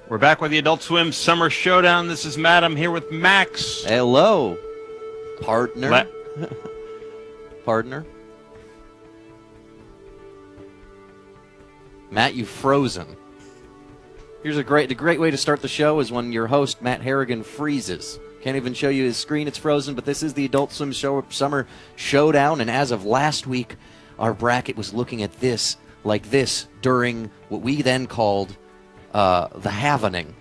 We're back with the Adult Swim Summer Showdown. This is Matt. I'm here with Max. Hello, partner. Partner. Matt, you've frozen. Here's the great way to start the show is when your host, Matt Harrigan, freezes. Can't even show you his screen, it's frozen, but this is the Adult Swim Summer Showdown, and as of last week, our bracket was looking at this like this during what we then called the Happening.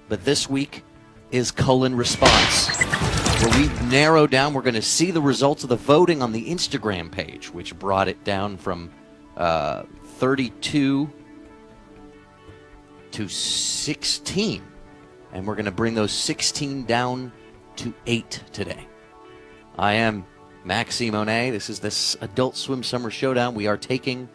But this week is Cull in Response, where we narrow down. We're going to see the results of the voting on the Instagram page, which brought it down from 32 to 16. And we're going to bring those 16 down to 8 today. I am Max Monet. This is this Adult Swim Summer Showdown. We are taking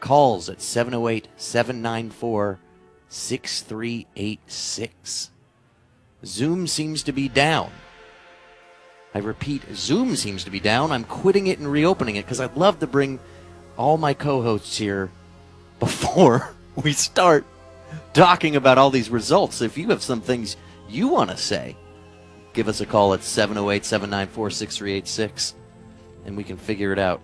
calls at 708-794-6386. Zoom seems to be down. I repeat, Zoom seems to be down. I'm quitting it and reopening it because I'd love to bring all my co-hosts here before we start talking about all these results. If you have some things you want to say, give us a call at 708-794-6386 and we can figure it out.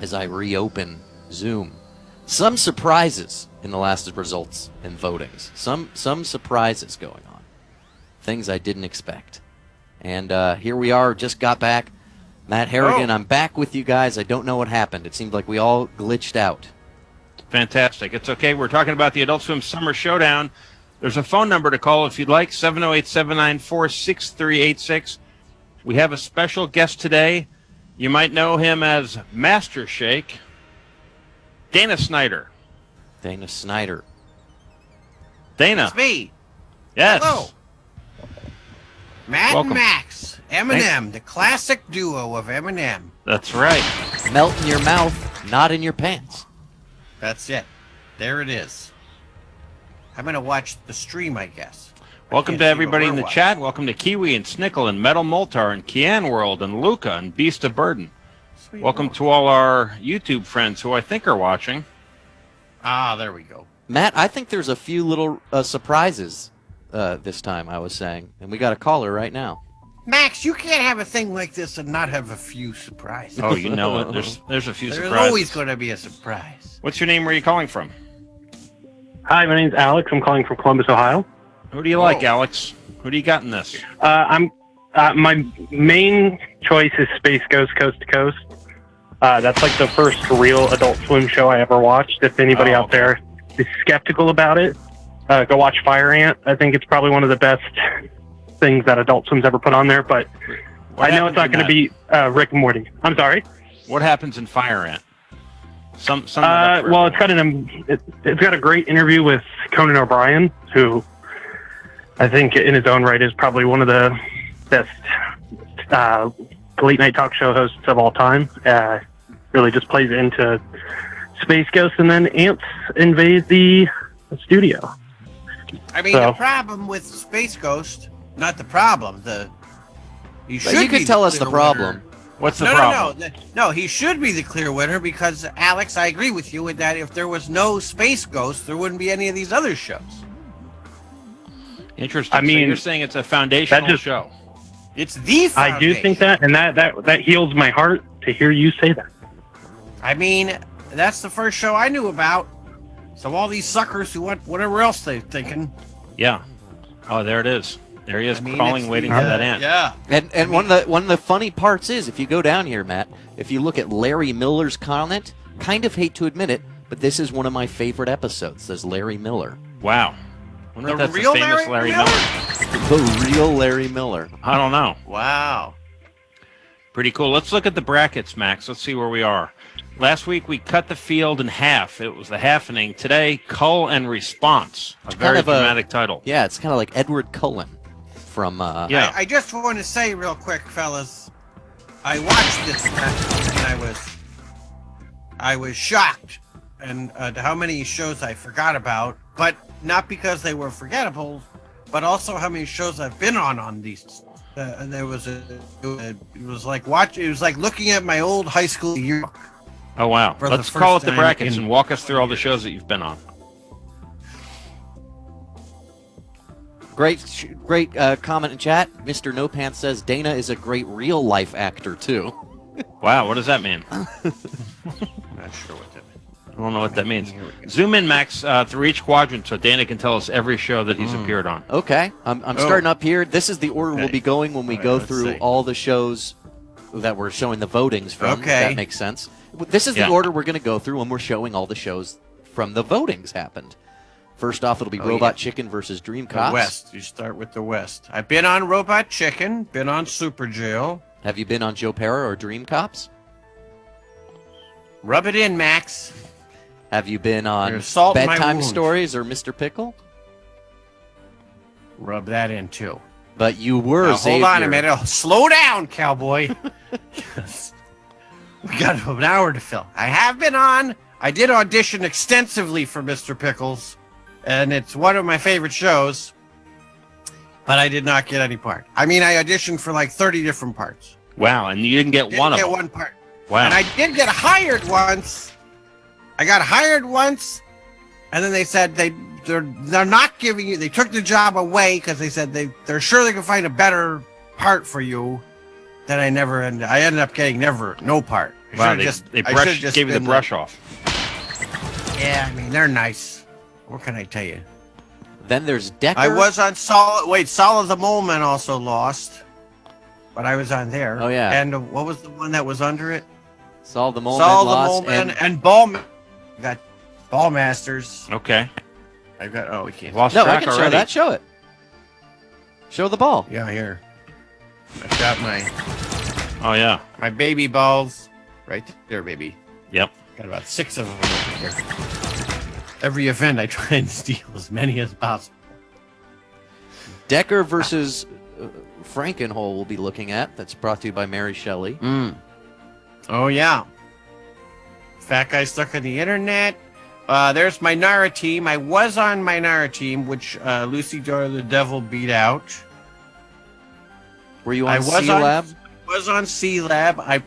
As I reopen Zoom. Some surprises in the last results and votings. Some surprises going on. Things I didn't expect. And here we are, just got back. Matt Harrigan, I'm back with you guys. I don't know what happened. It seemed like we all glitched out. Fantastic. It's okay. We're talking about the Adult Swim Summer Showdown. There's a phone number to call if you'd like, 708-794-6386. We have a special guest today. You might know him as Master Shake, Dana Snyder. Dana Snyder. Dana. It's me. Yes. Hello. Matt Welcome. and Max. Eminem, the classic duo of Eminem. That's right. Melt in your mouth, not in your pants. That's it. There it is. I'm going to watch the stream, I guess. Welcome to everybody in the chat. Welcome to Kiwi and Snickle and Metal Moltar and Kian World and Luca and Beast of Burden. Sweet Welcome Lord. to all our YouTube friends who I think are watching. Ah, there we go. Matt, I think there's a few little surprises this time, I was saying. And we got a caller right now. Max, you can't have a thing like this and not have a few surprises. Oh, you know it. There's a few There's surprises. always going to be a surprise. What's your name? Where are you calling from? Hi, my name's Alex. I'm calling from Columbus, Ohio. Who do you like, Alex? Who do you got in this? My main choice is Space Ghost Coast to Coast. That's like the first real Adult Swim show I ever watched. If anybody out there is skeptical about it, go watch Fire Ant. I think it's probably one of the best things that Adult Swim's ever put on there, but I know it's not going to be Rick and Morty. I'm sorry. What happens in Fire Ant? Well, it's got a great interview with Conan O'Brien, who I think in his own right is probably one of the best late night talk show hosts of all time. Really just plays into Space Ghost, and then ants invade the studio. I mean, the problem with Space Ghost, not the problem, you could tell us the problem. What's the problem? No, he should be the clear winner because, Alex, I agree with you with that. If there was no Space Ghost, there wouldn't be any of these other shows. Interesting. I mean, so you're saying it's a foundational show. It's the foundation. I do think that, and that heals my heart to hear you say that. I mean, that's the first show I knew about. So all these suckers who want whatever else they're thinking. Yeah. Oh, there it is. There he is, crawling, waiting for that ant. Yeah. And one of the funny parts is, if you go down here, Matt, if you look at Larry Miller's comment, kind of hate to admit it, but this is one of my favorite episodes. Says Larry Miller. Wow. I wonder if that's real the famous Larry Miller. The real Larry Miller. I don't know. Wow. Pretty cool. Let's look at the brackets, Max. Let's see where we are. Last week, we cut the field in half. It was the Happening. Today, Cull and Response. A very dramatic title. Yeah, it's kind of like Edward Cullen from... I just want to say real quick, fellas, I watched this match and I was shocked and how many shows I forgot about, but not because they were forgettable, but also how many shows I've been on these. And it was like looking at my old high school yearbook. Oh, wow. For the Let's call it first the time brackets in and walk us through all the 20 shows that you've been on. Great comment in chat. Mr. No Pants says Dana is a great real life actor too. Wow, what does that mean? I'm not sure what that means. I don't know what that means. Zoom in, Max, through each quadrant so Dana can tell us every show that he's appeared on. Okay, I'm starting up here. This is the order we'll Okay. be going when we All right, go let's through see. all the shows that we're showing the votings from. If Okay. that makes sense. This is the Yeah. order we're going to go through when we're showing all the shows from the votings happened. First off, it'll be Robot Chicken versus Dream The Cops. West. You start with the West. I've been on Robot Chicken, been on Super Jail. Have you been on Joe Pera or Dream Cops? Rub it in, Max. Have you been on You're salt in my Bedtime wound. Stories or Mr. Pickle? Rub that in, too. But you were Now, hold on a Xavier. minute. Slow down, cowboy. We got an hour to fill. I have been on. I did audition extensively for Mr. Pickles, and it's one of my favorite shows, but I did not get any part. I mean, I auditioned for like 30 different parts. Wow, and you didn't get Didn't one of get them. one part. Wow. And I did get hired once. I got hired once, and then they said they're not giving you. They took the job away because they said they're sure they can find a better part for you. Then I ended up getting no part. Wow, they gave you the brush off. Yeah, I mean they're nice. What can I tell you? Then there's Decker. I was on Solid the Mole Man also lost, but I was on there. Oh, yeah. And what was the one that was under it? Saul the Mole Saul Man the lost, Mole Man and and Ball. Got Ball Masters. Okay. I've got. Oh, we can't. Lost no, I track can show already. that. Show it. Show the ball. Yeah, here. I've got Oh, yeah. my baby balls right there, baby. Yep. Got about 6 of them over here. Every event, I try and steal as many as possible. Decker versus Frankenhole we'll be looking at. That's brought to you by Mary Shelley. Oh, yeah. Fat Guy Stuck on the Internet. There's Minara Team. I was on Minara Team, which Lucy Dora the Devil beat out. Were you I on was C-Lab? was on C-Lab. I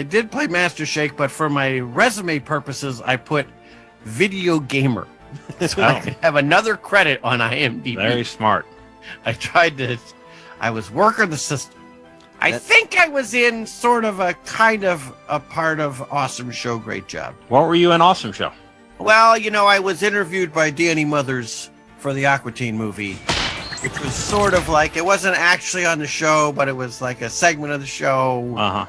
did play Master Shake, but for my resume purposes, I put video gamer. So I could have another credit on IMDb. Very smart. I was working the system. I think I was in sort of a kind of a part of Awesome Show. Great job. What were you in Awesome Show? Well, I was interviewed by Danny Mothers for the Aqua Teen movie, which was sort of like, it wasn't actually on the show, but it was like a segment of the show. Uh-huh.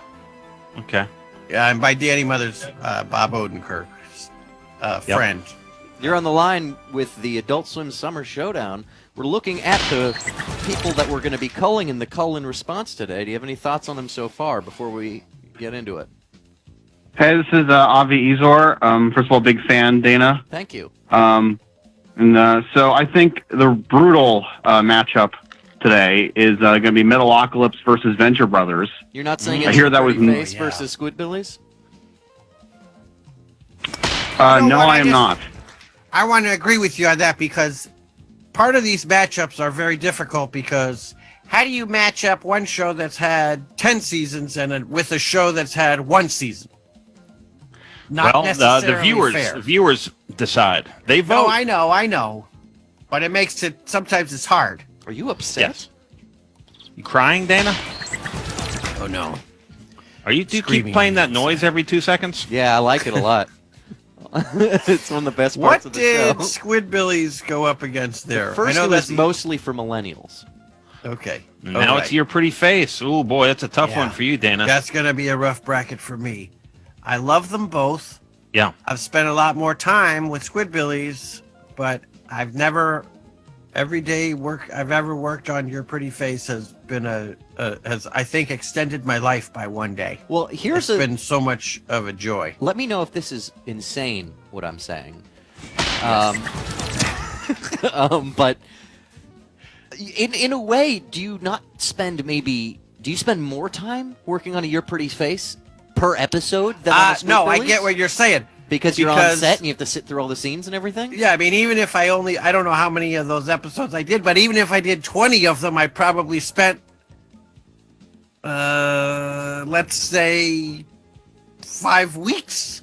Okay. Yeah, and by Danny Mothers, Bob Odenkirk's friend. You're on the line with the Adult Swim Summer Showdown. We're looking at the people that we're going to be culling in the Cull and response today. Do you have any thoughts on them so far before we get into it? Hey, this is Avi Izor. First of all, big fan, Dana. Thank you. So I think the brutal matchup today is going to be Metalocalypse versus Venture Brothers. You're not saying I it's hear that was Pretty Face versus Squidbillies? No, I am not. I want to agree with you on that because part of these matchups are very difficult because how do you match up one show that's had 10 seasons with a show that's had 1 season? Not necessarily fair. The viewers decide. They vote. No, I know. But it makes it, sometimes it's hard. Are you upset? Yes. You crying, Dana? Oh, no. Do you keep Screaming playing that inside. noise every 2 seconds? Yeah, I like it a lot. It's one of the best parts What of the did show. Squidbillies go up against there? First, I know it was that's mostly for millennials. okay. Now All it's right. your pretty face. Ooh, boy, that's a tough Yeah. one for you, Dana. That's going to be a rough bracket for me. I love them both. Yeah. I've spent a lot more time with Squidbillies, but I've never, every day I've ever worked on Your Pretty Face has been has I think extended my life by 1 day. Well, It's been so much of a joy. Let me know if this is insane, what I'm saying. But in a way, do you spend more time working on Your Pretty Face per episode than on a No, I Squidbillies? get what you're saying. Because you're on set and you have to sit through all the scenes and everything? Yeah, I mean, even if I don't know how many of those episodes I did, but even if I did 20 of them, I probably spent, let's say 5 weeks,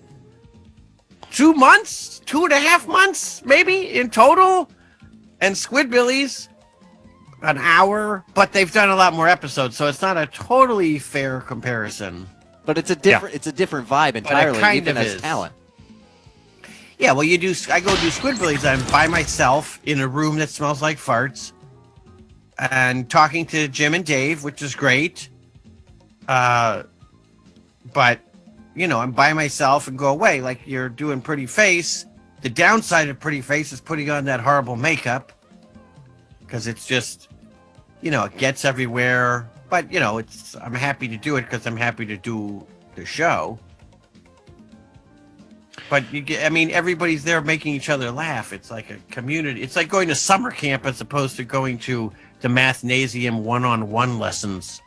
2 months, 2.5 months, maybe in total. And Squidbillies, an hour, but they've done a lot more episodes, so it's not a totally fair comparison. But it's a different vibe entirely, even as talent. Yeah, well, I go do Squidbillies. I'm by myself in a room that smells like farts, and talking to Jim and Dave, which is great. But I'm by myself and go away. Like you're doing Pretty Face. The downside of Pretty Face is putting on that horrible makeup because it's just, it gets everywhere. But I'm happy to do it because I'm happy to do the show. But everybody's there making each other laugh. It's like a community. It's like going to summer camp as opposed to going to the Mathnasium one-on-one lessons.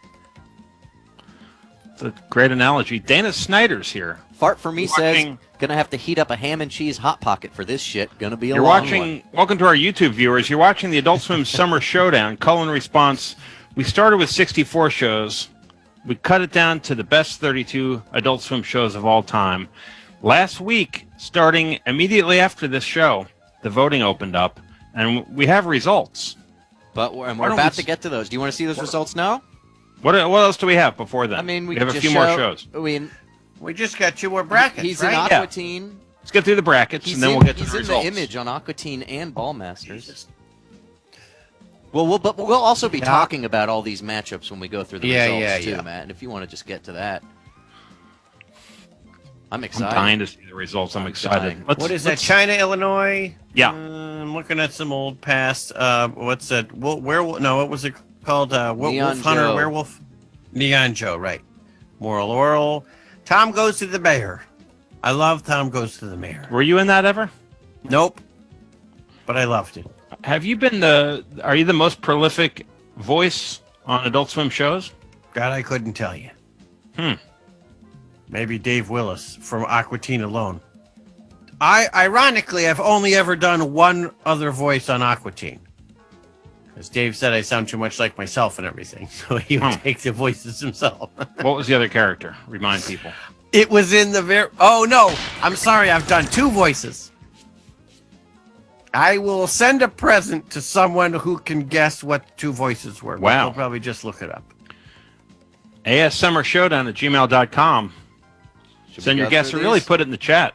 It's a great analogy. Dana Snyder's here. Fart for me says, gonna have to heat up a ham and cheese hot pocket for this shit. Gonna be a long one. Welcome to our YouTube viewers. You're watching the Adult Swim Summer Showdown. Cull and Response. We started with 64 shows. We cut it down to the best 32 Adult Swim shows of all time. Last week, starting immediately after this show, the voting opened up, and we have results. But we're about to get to those. Do you want to see those results now? What else do we have before that? We have a few more shows. We just got 2 more brackets. He's right? in Aqua Teen. Let's get through the brackets, and then we'll get to the results. He's in the image on Aqua Teen and Ballmasters. Well, we'll also be talking about all these matchups when we go through the results too, Matt. And if you want to just get to that, I'm excited. I'm dying to see the results. I'm excited. What is that? China, Illinois. Yeah. I'm looking at some old past. What's that? What was it called? Wolf Hunter, Werewolf. Neon Joe, right? Moral Oral. Tom Goes to the Mayor. I love Tom Goes to the Mayor. Were you in that ever? Nope. But I loved it. Have you been are you the most prolific voice on Adult Swim shows? God, I couldn't tell you. Maybe Dave Willis from Aqua Teen alone. Ironically, I've only ever done one other voice on Aqua Teen. As Dave said, I sound too much like myself and everything, so he would take the voices himself. What was the other character? Remind people. It was in the Oh, no. I'm sorry. I've done 2 voices. I will send a present to someone who can guess what 2 voices were. Wow. They'll probably just look it up. ASSummerShowdown@gmail.com. Send your guess or really put it in the chat.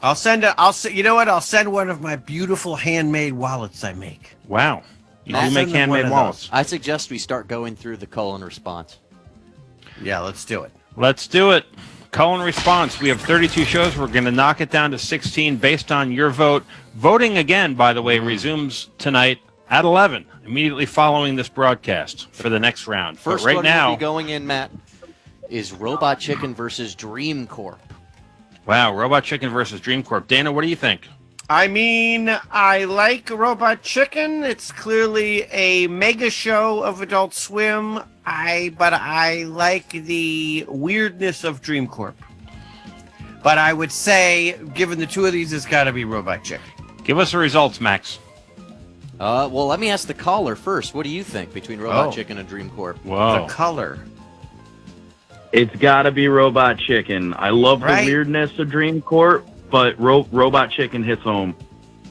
I'll send one of my beautiful handmade wallets I make. Wow. You do make handmade wallets. I suggest we start going through the Cull and Response. Yeah, let's do it. Let's do it. Cull and Response. We have 32 shows. We're going to knock it down to 16 based on your vote. Voting again, by the way, resumes tonight at 11, immediately following this broadcast for the next round. First but right one now, we'll be going in, Matt, is Robot Chicken versus Dream Corp. Wow, Robot Chicken versus Dream Corp. Dana, what do you think? I like Robot Chicken. It's clearly a mega show of Adult Swim. But I like the weirdness of Dream Corp. But I would say, given the 2 of these, it's got to be Robot Chicken. Give us the results, Max. Well, let me ask the caller first. What do you think between Robot Chicken and Dream Corp? Whoa. The color. It's got to be Robot Chicken. I love the weirdness of Dream Corp, but Robot Chicken hits home.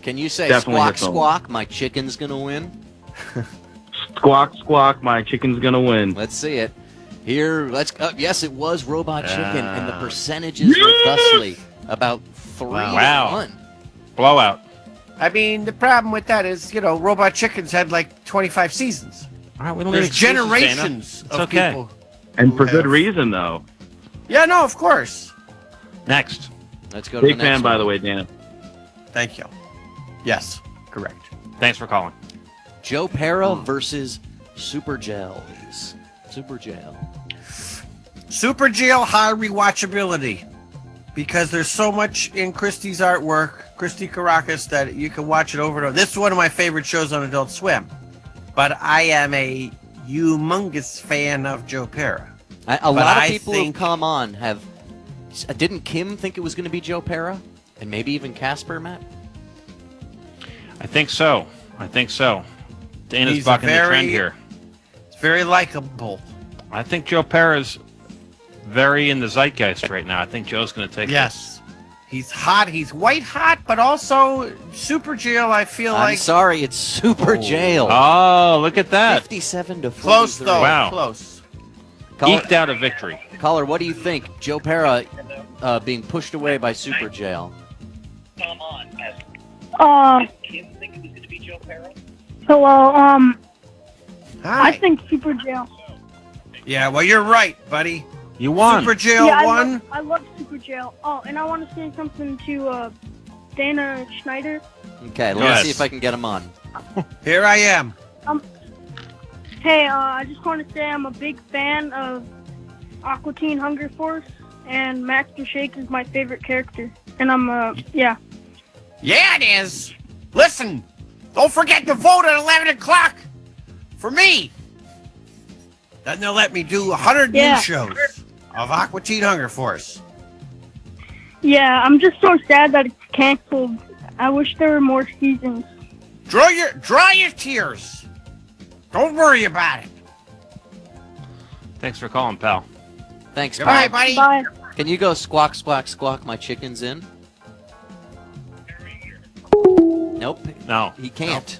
Can you say Definitely squawk, squawk, my chicken's going to win? Squawk, squawk, my chicken's going to win. Let's see it. Here, yes, it was Robot Chicken, and the percentages were thusly about 3-1. Blowout. I mean, the problem with that is, Robot Chicken's had like 25 seasons. All right, we don't There's need excuses, generations Dana. of people. And for good reason, though. Yeah, no, of course. Next. Let's go to Big the next fan, one. by the way, Dana. Thank you. Yes, correct. Thanks for calling. Joe Pera versus Super Gels. Super Jail. Super Jail, high rewatchability. Because there's so much in Christie's artwork, Christy Caracas, that you can watch it over and over. This is one of my favorite shows on Adult Swim. But I am a humongous fan of Joe Pera. A lot of people who've come on have... Didn't Kim think it was going to be Joe Pera? And maybe even Casper, Matt? I think so. Dana's bucking the trend here. It's very likable. I think Joe Pera's very in the zeitgeist right now. I think Joe's going to take this. Yes. He's hot. He's white hot, but also Super Jail, I feel I'm like. sorry, it's Super Jail. Oh, look at that. 57 to 43. Close, though. Wow. Close. Eked out a victory. Caller, what do you think? Joe Pera being pushed away by Super Jail. Hello, Hi. I think Super Jail. Yeah, well, you're right, buddy. You won. Super Jail Yeah, won. I love Super Jail. Oh, and I want to say something to Dana Schneider. Okay, let Yes. me see if I can get him on. Here I am. Hey, I just want to say I'm a big fan of Aqua Teen Hunger Force, and Master Shake is my favorite character. And I'm, yeah. Yeah, it is. Listen, don't forget to vote at 11 o'clock for me. Then they'll let me do 100 Yeah. new shows of Aqua Teen Hunger Force. Yeah, I'm just so sad that it's canceled. I wish there were more seasons. Dry your tears. Don't worry about it. Thanks for calling, pal. Thanks, Goodbye, Bob. buddy. Bye. Can you go squawk, squawk, squawk my chickens in? Nope, No. he can't.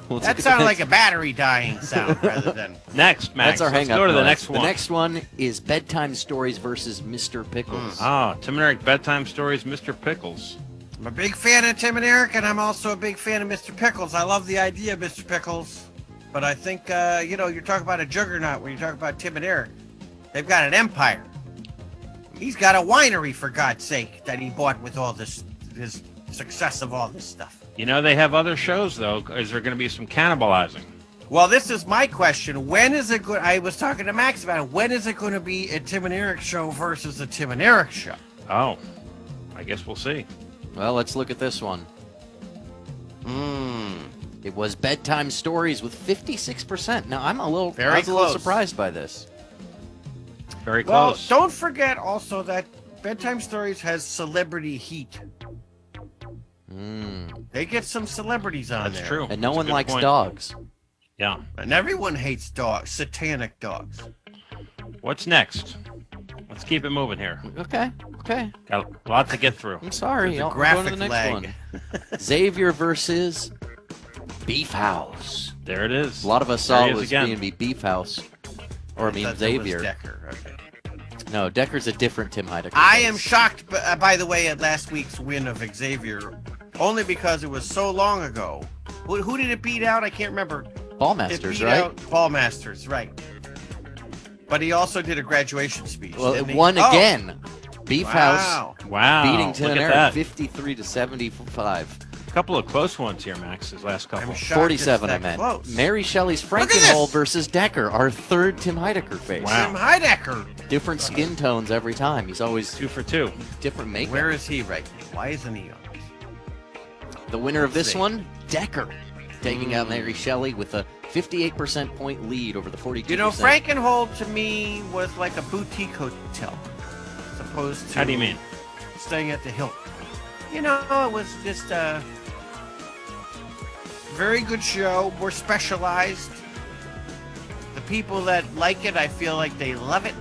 We'll That take sounded it. like a battery dying sound rather than. Next, Max. That's our Let's hang-up go to the noise. next one. The next one is Bedtime Stories versus Mr. Pickles. Oh, Tim and Eric Bedtime Stories, Mr. Pickles. I'm a big fan of Tim and Eric, and I'm also a big fan of Mr. Pickles. I love the idea of Mr. Pickles, but I think you're talking about a juggernaut when you talk about Tim and Eric. They've got an empire. He's got a winery, for God's sake, that he bought with all this his success of all this stuff. You know, they have other shows, though. Is there going to be some cannibalizing? Well, this is my question. When is it going? I was talking to Max about it. When is it going to be a Tim and Eric show versus a Tim and Eric show? Oh, I guess we'll see. Well, let's look at this one. It was Bedtime Stories with 56%. Now, I was a little close. surprised by this. Very Well, close. don't forget also that Bedtime Stories has celebrity heat. They get some celebrities on That's there. true. And no That's a one good likes point. dogs. Yeah. And everyone hates dogs, satanic dogs. What's next? Let's keep it moving here. Okay. Got a lot to get through. I'm sorry. There's a I'll go to graphic the next lag. one. Xavier versus Beef House. There it is. A lot of us There saw he it is was again. going to be Beef House. Or, I mean, Thought that was Xavier. Decker. Okay. No, Decker's a different Tim Heidecker. I am shocked, by the way, at last week's win of Xavier, only because it was so long ago. Who did it beat out? I can't remember. Ballmasters, It beat right? out Ballmasters, right. But he also did a graduation speech. Well, didn't it he? won Oh, again. Beef House Wow. Wow. beating Tim look and at Eric that. 53 to 75. A couple of close ones here, Max, his last couple. I'm shocked 47, it's I that meant. close. Mary Shelley's at Frankenhole this! versus Decker, our third Tim Heidecker face. Wow. Tim Heidecker. Different skin tones every time. He's always 2 for 2. different makeup. Where is he right now? Why isn't he on? The winner of Let's this see. one, Decker, taking out Mary Shelley with a 58% point lead over the 42%. You know, Frankenhole to me was like a boutique hotel, as opposed to How do you mean? staying at the Hilton. You know, it was just a very good show, more specialized. The people that like it, I feel like they love it.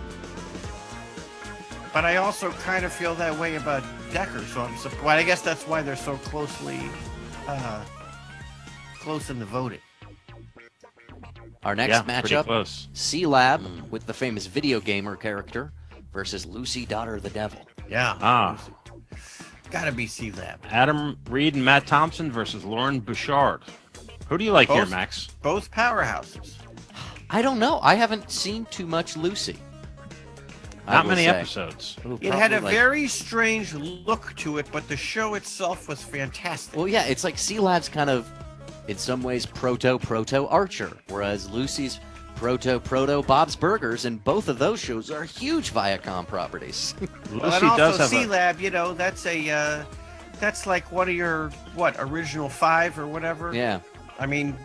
But I also kind of feel that way about Decker, so I'm surprised. Well, I guess that's why they're so closely close in the voting. Our next Yeah, pretty matchup, close. C-Lab with the famous video gamer character versus Lucy, daughter of the devil. Yeah. Ah. Gotta be C-Lab. Adam Reed and Matt Thompson versus Lauren Bouchard. Who do you like here, Both- Max? Both powerhouses. I don't know. I haven't seen too much Lucy. I Not will many say. episodes. Ooh, It had a probably like- very strange look to it, but the show itself was fantastic. Well, yeah, it's like C-Lab's kind of, in some ways, proto Archer, whereas Lucy's proto Bob's Burgers, and both of those shows are huge Viacom properties. Lucy Well, and does also have a... C-Lab, you know, that's that's like one of your, original 5 or whatever? Yeah. I mean,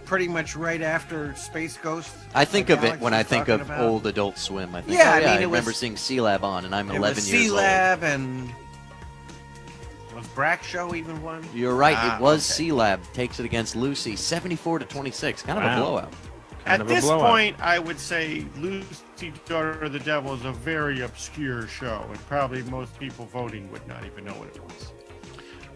pretty much right after Space Ghost. I think like of it Alex when was I think talking of about. old Adult Swim. I think, Yeah, oh, I yeah, mean, I it remember was- seeing C-Lab on, and I'm It 11 was years old. C-Lab and... Was Brack Show even one? You're right. Ah, It was okay. C-Lab takes it against Lucy, 74 to 26, kind of Wow. a blowout. Kind At of a this blowout. point, I would say Lucy, Daughter of the Devil is a very obscure show, and probably most people voting would not even know what it was.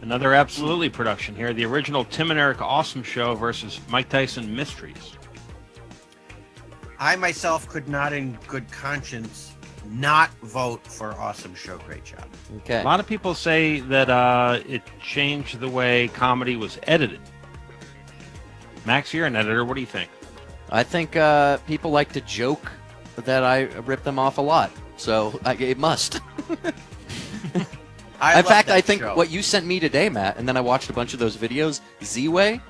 Another absolutely production here. The original Tim and Eric Awesome Show versus Mike Tyson Mysteries. I myself could not, in good conscience, not vote for Awesome Show. Great job. Okay. A lot of people say that it changed the way comedy was edited. Max, you're an editor. What do you think? I think people like to joke that I rip them off a lot, so it must. I In love fact, that I think show. what you sent me today, Matt, and then I watched a bunch of those videos, Z-Way,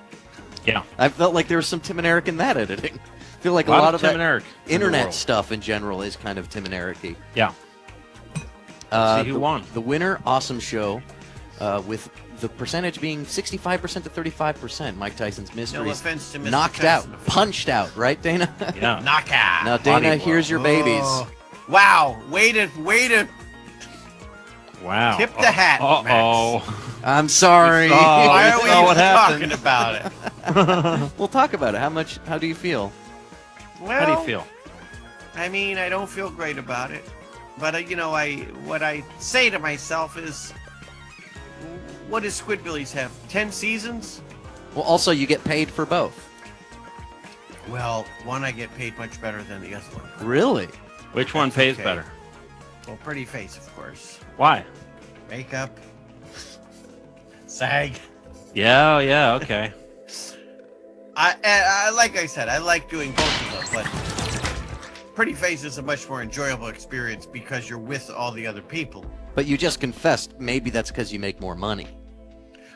Yeah. I felt like there was some Tim and Eric in that editing. I feel like A a lot lot of of Tim that and Eric in the internet world. stuff in general is kind of Tim and Eric-y. Yeah. Let's see who the, won. The winner, Awesome Show, with the percentage being 65% to 35%. Mike Tyson's No Mysteries. offense to Mr. Knocked Tyson. out, punched out, right, Dana? Yeah. Knockout. Now, Dana, Body blow. here's your babies. Oh. Wow. Way to Wow. tip the hat, Uh-oh. I'm sorry. Why are we saw even what happened. talking about it? We'll talk about it. How do you feel? Well, How do you feel? I mean, I don't feel great about it, but what I say to myself is, what does Squidbillies have? 10 seasons? Well, also, you get paid for both. Well, one I get paid much better than the other one. Really? Which one That's pays okay. better? Well, pretty face, of course. Why? Makeup. SAG. Yeah, okay. I like I said, I like doing both of them, but Pretty Face is a much more enjoyable experience because you're with all the other people. But you just confessed maybe that's because you make more money.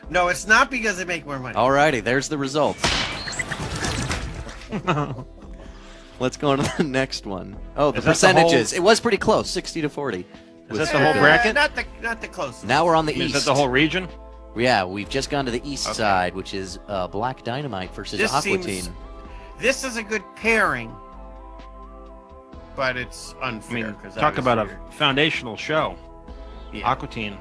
No, it's not because they make more money. Alrighty, there's the results. Let's go on to the next one. Oh, the Is that the percentages. whole- It was pretty close, 60 to 40. Is that the whole bracket? Not the closest. Now we're on the I mean, east. is that the whole region? Yeah, we've just gone to the east Okay. side, which is Black Dynamite versus This Aqua seems- Teen. This is a good pairing, but it's I unfair. mean, 'cause talk about a obviously foundational show. you're- yeah, Aqua Teen.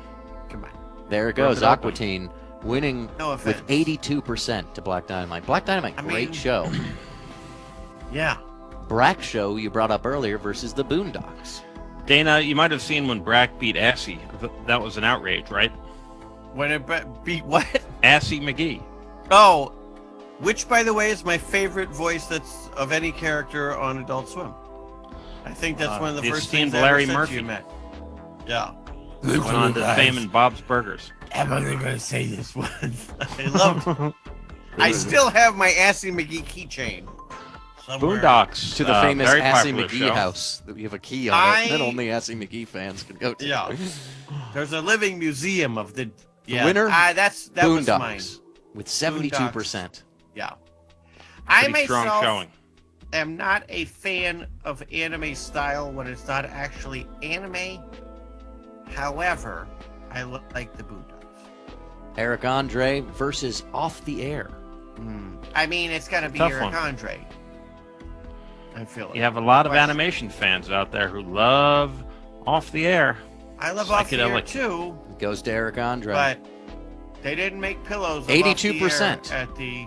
come on. There it Rip goes, it open. Aqua Teen winning No with offense. 82% to Black Dynamite. Black Dynamite, I great mean- show. Yeah. Brack show you brought up earlier versus the Boondocks. Dana, you might have seen when Brack beat Assy. That was an outrage, right? When it beat what? Assy McGee. Oh, which, by the way, is my favorite voice that's of any character on Adult Swim. I think that's one of the the first esteemed things Larry I ever said Murphy. to you, Matt. Yeah. Went on to fame in Bob's Burgers. I'm only going to say this once. I loved it. I still have my Assy McGee keychain. somewhere. Boondocks. To the famous very Assy popular McGee show. house. You have a key on it that I- only Assy McGee fans can go to. Yeah. There's a living museum of the. Yeah. winner, that was mine. Boondocks with 72%. Yeah. I Pretty strong myself showing. am not a fan of anime style when it's not actually anime. However, I like the Boondocks. Eric Andre versus Off the Air. I mean, it's got to be Tough Eric one. Andre. I feel it. You have a lot of Question. animation fans out there who love Off the Air. I love Off the Air Psychedelic. too, It goes to Eric Andre. but they didn't make pillows. Of 82%. Off the Air at the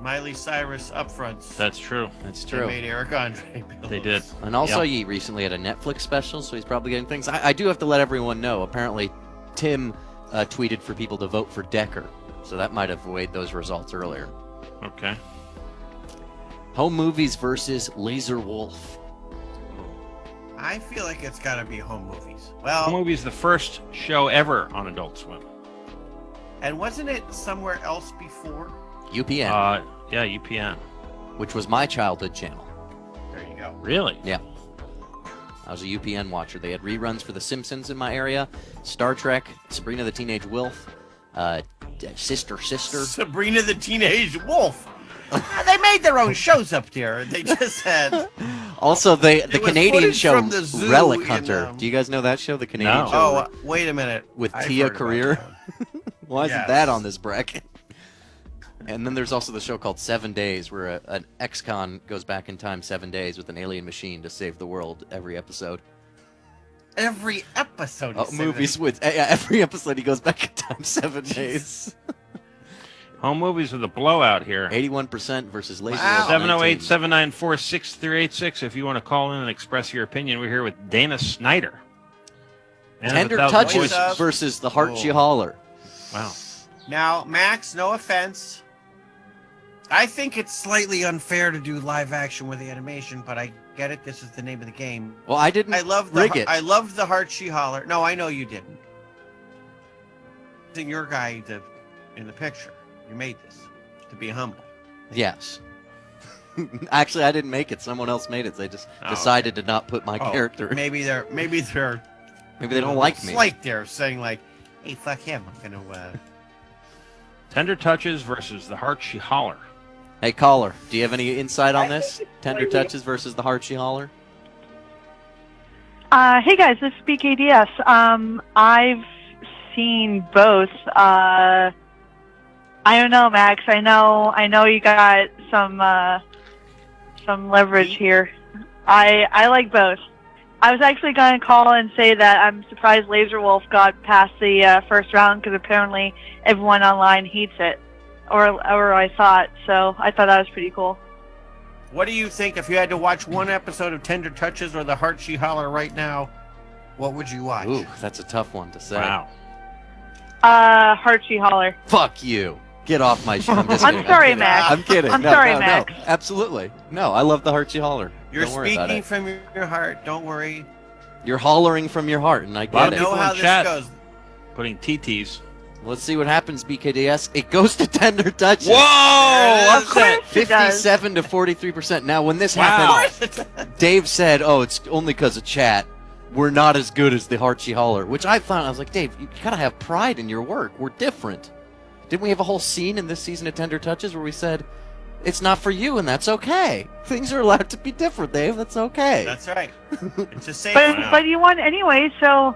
Miley Cyrus upfronts. That's true. That's They true. made Eric Andre pillows. They did. And also, Yep. he recently had a Netflix special, so he's probably getting things. I do have to let everyone know. Apparently, Tim tweeted for people to vote for Decker, so that might have weighed those results earlier. Okay. Home movies versus Laser Wolf. I feel like it's got to be home movies. The Well, movie's the first show ever on Adult Swim. and wasn't it somewhere else before? UPN, Yeah, UPN. which was my childhood channel. There you go. Really? Yeah. I was a UPN watcher. They had reruns for The Simpsons in my area, Star Trek, Sabrina the Teenage Wolf, Sister. Sabrina the Teenage Wolf. They made their own shows up there. They just had. Also, the was Canadian footage show from the zoo Relic in, Hunter. Do you guys know that show, the Canadian No. show? Oh, wait a minute. With I've Tia heard about Career? that. Why isn't Yes. that on this bracket? And then there's also the show called 7 Days, where an ex-con goes back in time 7 days with an alien machine to save the world every episode. Every episode. Oh, is movies with every episode he goes back in time 7 days. Home movies with a blowout here. 81% versus Laser Wow. Wolf 19. 708-794-6386 if you want to call in and express your opinion. We're here with Dana Snyder. Man of Tender 1,000 Touches voices. versus the Heart She Oh. Holler. Wow. Now, Max, no offense. I think it's slightly unfair to do live action with the animation, but I get it. This is the name of the game. Well, I didn't I love rig it. I loved the Heart She Holler. No, I know you didn't. It's your guy in the picture. You made this to be humble. Yes. Actually, I didn't make it. Someone else made it. They just Oh, decided to not put my character. Maybe they're Maybe they don't like me. Slight there, saying like, "Hey, fuck him. I'm gonna." Tender Touches versus the Heart She Holler. Hey, caller, do you have any insight on this? Tender Touches versus the Heart She Holler? Hey guys, this is BKDS. I've seen both. I don't know, Max. I know you got some leverage here. I like both. I was actually going to call and say that I'm surprised Laser Wolf got past the first round because apparently everyone online hates it, or I thought. So I thought that was pretty cool. What do you think if you had to watch one episode of Tender Touches or the Heart She Holler right now? What would you watch? Ooh, that's a tough one to say. Wow. Heart She Holler. Fuck you. Get off my show. I'm just I'm kidding. sorry, kidding. Max. I'm kidding. I'm No, sorry, no, Max. No, absolutely. No, I love the Heart She Holler. You're Don't worry about speaking it. from your heart. Don't worry. You're hollering from your heart, and I Lot get of it. know people how in this chat goes. putting TTs. Let's see what happens, BKDS. It goes to Tender Touches. Whoa! Of Upset. It does. 57 to 43%. Now, when this Wow. happened, Dave said, "Oh, it's only because of chat. We're not as good as the Heart She Holler," which I found. I was like, Dave, you gotta have pride in your work. We're different. Didn't we have a whole scene in this season of Tender Touches where we said, "It's not for you, and that's okay. Things are allowed to be different, Dave. That's okay." That's right. It's a safe But one. but you won anyway, so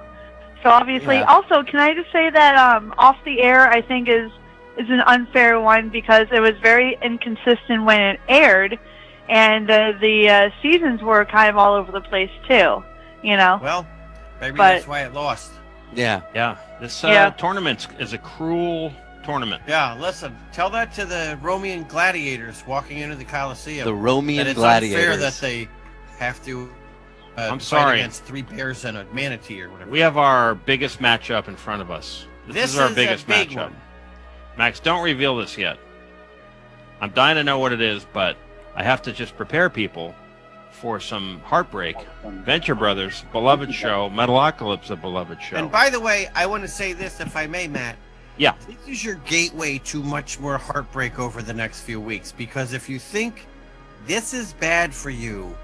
obviously. Yeah. Also, can I just say that off the air, I think is an unfair one because it was very inconsistent when it aired, and the seasons were kind of all over the place too. You know. Well, maybe But- that's why it lost. Yeah. Yeah. This Yeah. tournament is a cruel tournament. Yeah, listen. Tell that to the Roman gladiators walking into the Coliseum. The that Roman it's gladiators. unfair that they have to. I'm fight sorry. against 3 bears and a manatee or whatever. We have our biggest matchup in front of us. This is our biggest a big matchup. one. Max, don't reveal this yet. I'm dying to know what it is, but I have to just prepare people for some heartbreak. Venture Brothers, beloved show. Metalocalypse, a beloved show. And by the way, I want to say this, if I may, Matt. Yeah. This is your gateway to much more heartbreak over the next few weeks. Because if you think this is bad for you,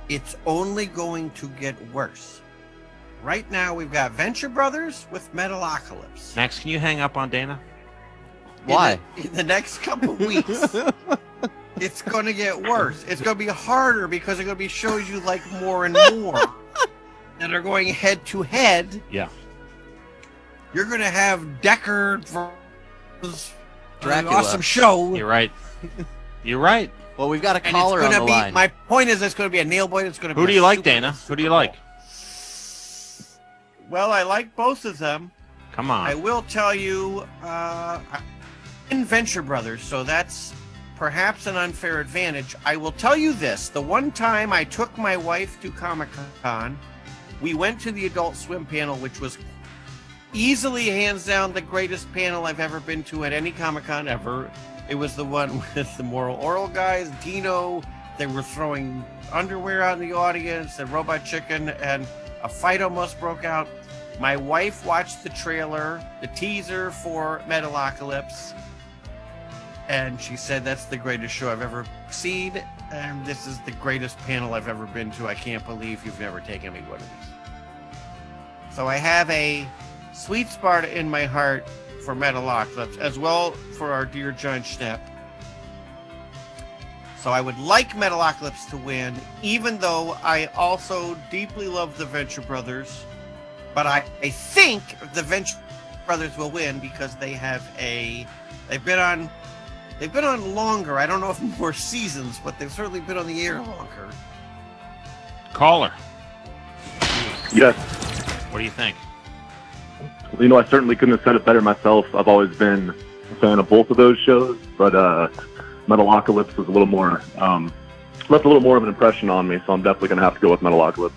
it's only going to get worse. Right now, we've got Venture Brothers with Metalocalypse. Max, can you hang up on Dana? Why? In the next couple weeks, it's going to get worse. It's going to be harder because it's going to be shows you like more and more that are going head to head. Yeah. You're going to have Decker versus Dracula. an awesome show. You're right. You're right. Well, we've got a And caller it's on going the to be, line. my point is, it's going to be a nail biter. It's going to be Who a do you like, super- Dana? Who do you like? Well, I like both of them. Come I on. will tell you, in Venture Brothers, so that's perhaps an unfair advantage. I will tell you this. The one time I took my wife to Comic-Con, we went to the Adult Swim panel, which was easily, hands down, the greatest panel I've ever been to at any Comic-Con ever. It was the one with the Moral Oral guys, Dino. They were throwing underwear out in the audience, and Robot Chicken, and a fight almost broke out. My wife watched the trailer, the teaser for Metalocalypse, and she said that's the greatest show I've ever seen, and this is the greatest panel I've ever been to. I can't believe you've never taken me one of these. So I have a sweet spot in my heart for Metalocalypse, as well for our dear John Schnepp. So I would like Metalocalypse to win, even though I also deeply love the Venture Brothers. But I think the Venture Brothers will win because they've been on longer. I don't know if more seasons, but they've certainly been on the air longer. Caller, Yes. what do you think? Well, I certainly couldn't have said it better myself. I've always been a fan of both of those shows, but Metalocalypse was a little more left a little more of an impression on me, so I'm definitely going to have to go with Metalocalypse.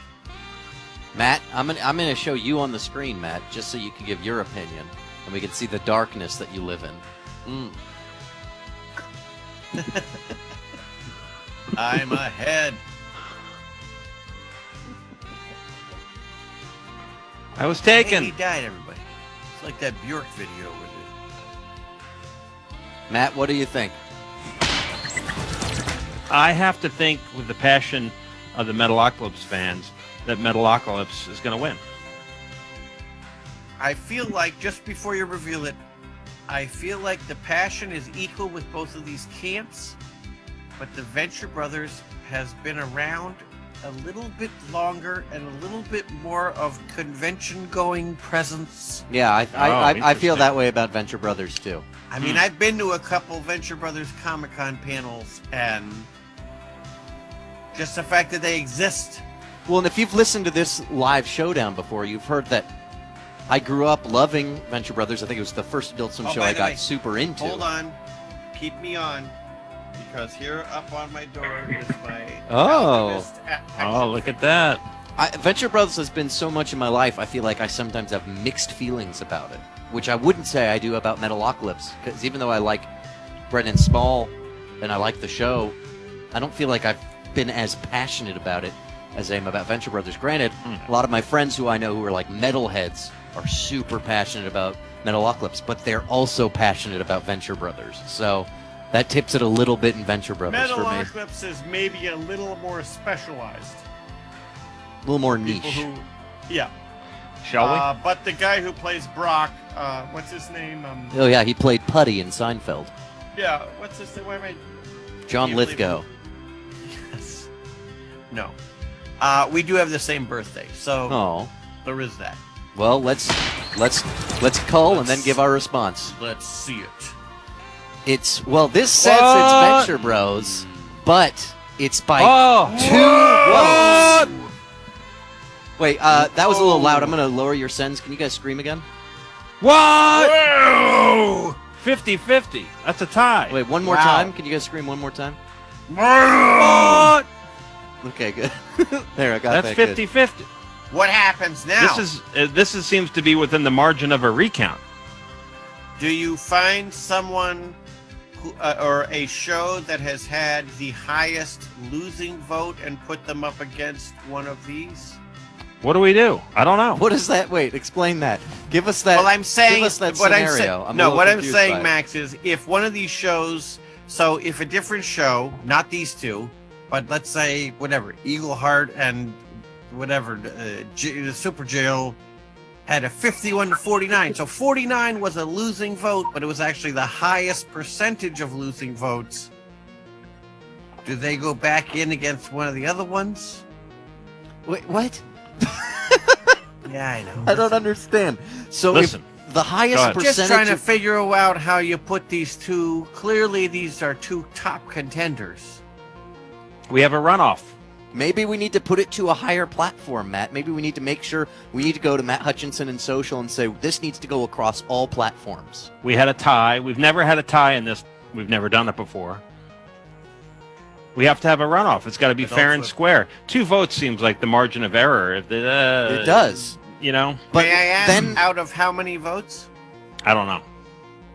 Matt, I'm gonna show you on the screen, Matt, just so you can give your opinion, and we can see the darkness that you live in. I'm ahead. I was Hey, taken. he died, everybody. It's like that Bjork video with it. Matt, what do you think? I have to think, with the passion of the Metalocalypse fans, that Metalocalypse is going to win. I feel like, just before you reveal it, I feel like the passion is equal with both of these camps, but the Venture Brothers has been around a little bit longer and a little bit more of convention-going presence. Yeah, I feel interesting. that way about Venture Brothers too. I mean, I've been to a couple Venture Brothers Comic-Con panels, and just the fact that they exist. Well, and if you've listened to this live showdown before, you've heard that I grew up loving Venture Brothers. I think it was the first Adult Swim show by I the got way, super into. Hold on. Keep me on. Because here up on my door is my Oh. Alchemist action Oh, look at that. Venture Brothers has been so much in my life, I feel like I sometimes have mixed feelings about it, which I wouldn't say I do about Metalocalypse, because even though I like Brennan Small and I like the show, I don't feel like I've been as passionate about it as I am about Venture Brothers. Granted, a lot of my friends who I know who are like metalheads are super passionate about Metalocalypse, but they're also passionate about Venture Brothers. So that tips it a little bit in Venture Brothers for me. Metalocalypse is maybe a little more specialized. A little more People niche. who, yeah. Shall we? But the guy who plays Brock, what's his name? Oh yeah, he played Putty in Seinfeld. Yeah, what's his name? Why am I? John Can't believe Lithgow. Yes. No. We do have the same birthday, so Oh. there is that. Well, let's cull and then give our response. Let's see it. This says it's What? Venture Bros, but it's by Oh! 2 votes. Wait, that was a little loud. I'm gonna lower your sends. Can you guys scream again? What? Whoa! 50-50. That's a tie. Wait, one more Wow. time. Can you guys scream one more time? What? Okay, good. There, I got That's that. good. 50-50. What happens now? This seems to be within the margin of a recount. Do you find someone who, or a show that has had the highest losing vote and put them up against one of these? What do we do? I don't know. What is that? Wait, explain that. Give us that. Well, I'm saying give us that what I'm scenario. saying. I'm a No, little what I'm confused by saying, it. Max, is if one of these shows. So if a different show, not these two, but let's say whatever, Eagle Heart and whatever, the Super Jail had a 51-49. So 49 was a losing vote, but it was actually the highest percentage of losing votes. Do they go back in against one of the other ones? Wait, what? Yeah, I know. I don't understand. So Listen. if the highest Go ahead. percentage Just trying to of- figure out how you put these two. Clearly, these are two top contenders. We have a runoff. Maybe we need to put it to a higher platform, Matt. Maybe we need to make sure we need to go to Matt Hutchinson and social and say this needs to go across all platforms. We had a tie. We've never had a tie in this. We've never done it before. We have to have a runoff. It's got to be fair and square. 2 votes seems like the margin of error. It does. You know? But May I ask, then out of how many votes? I don't know.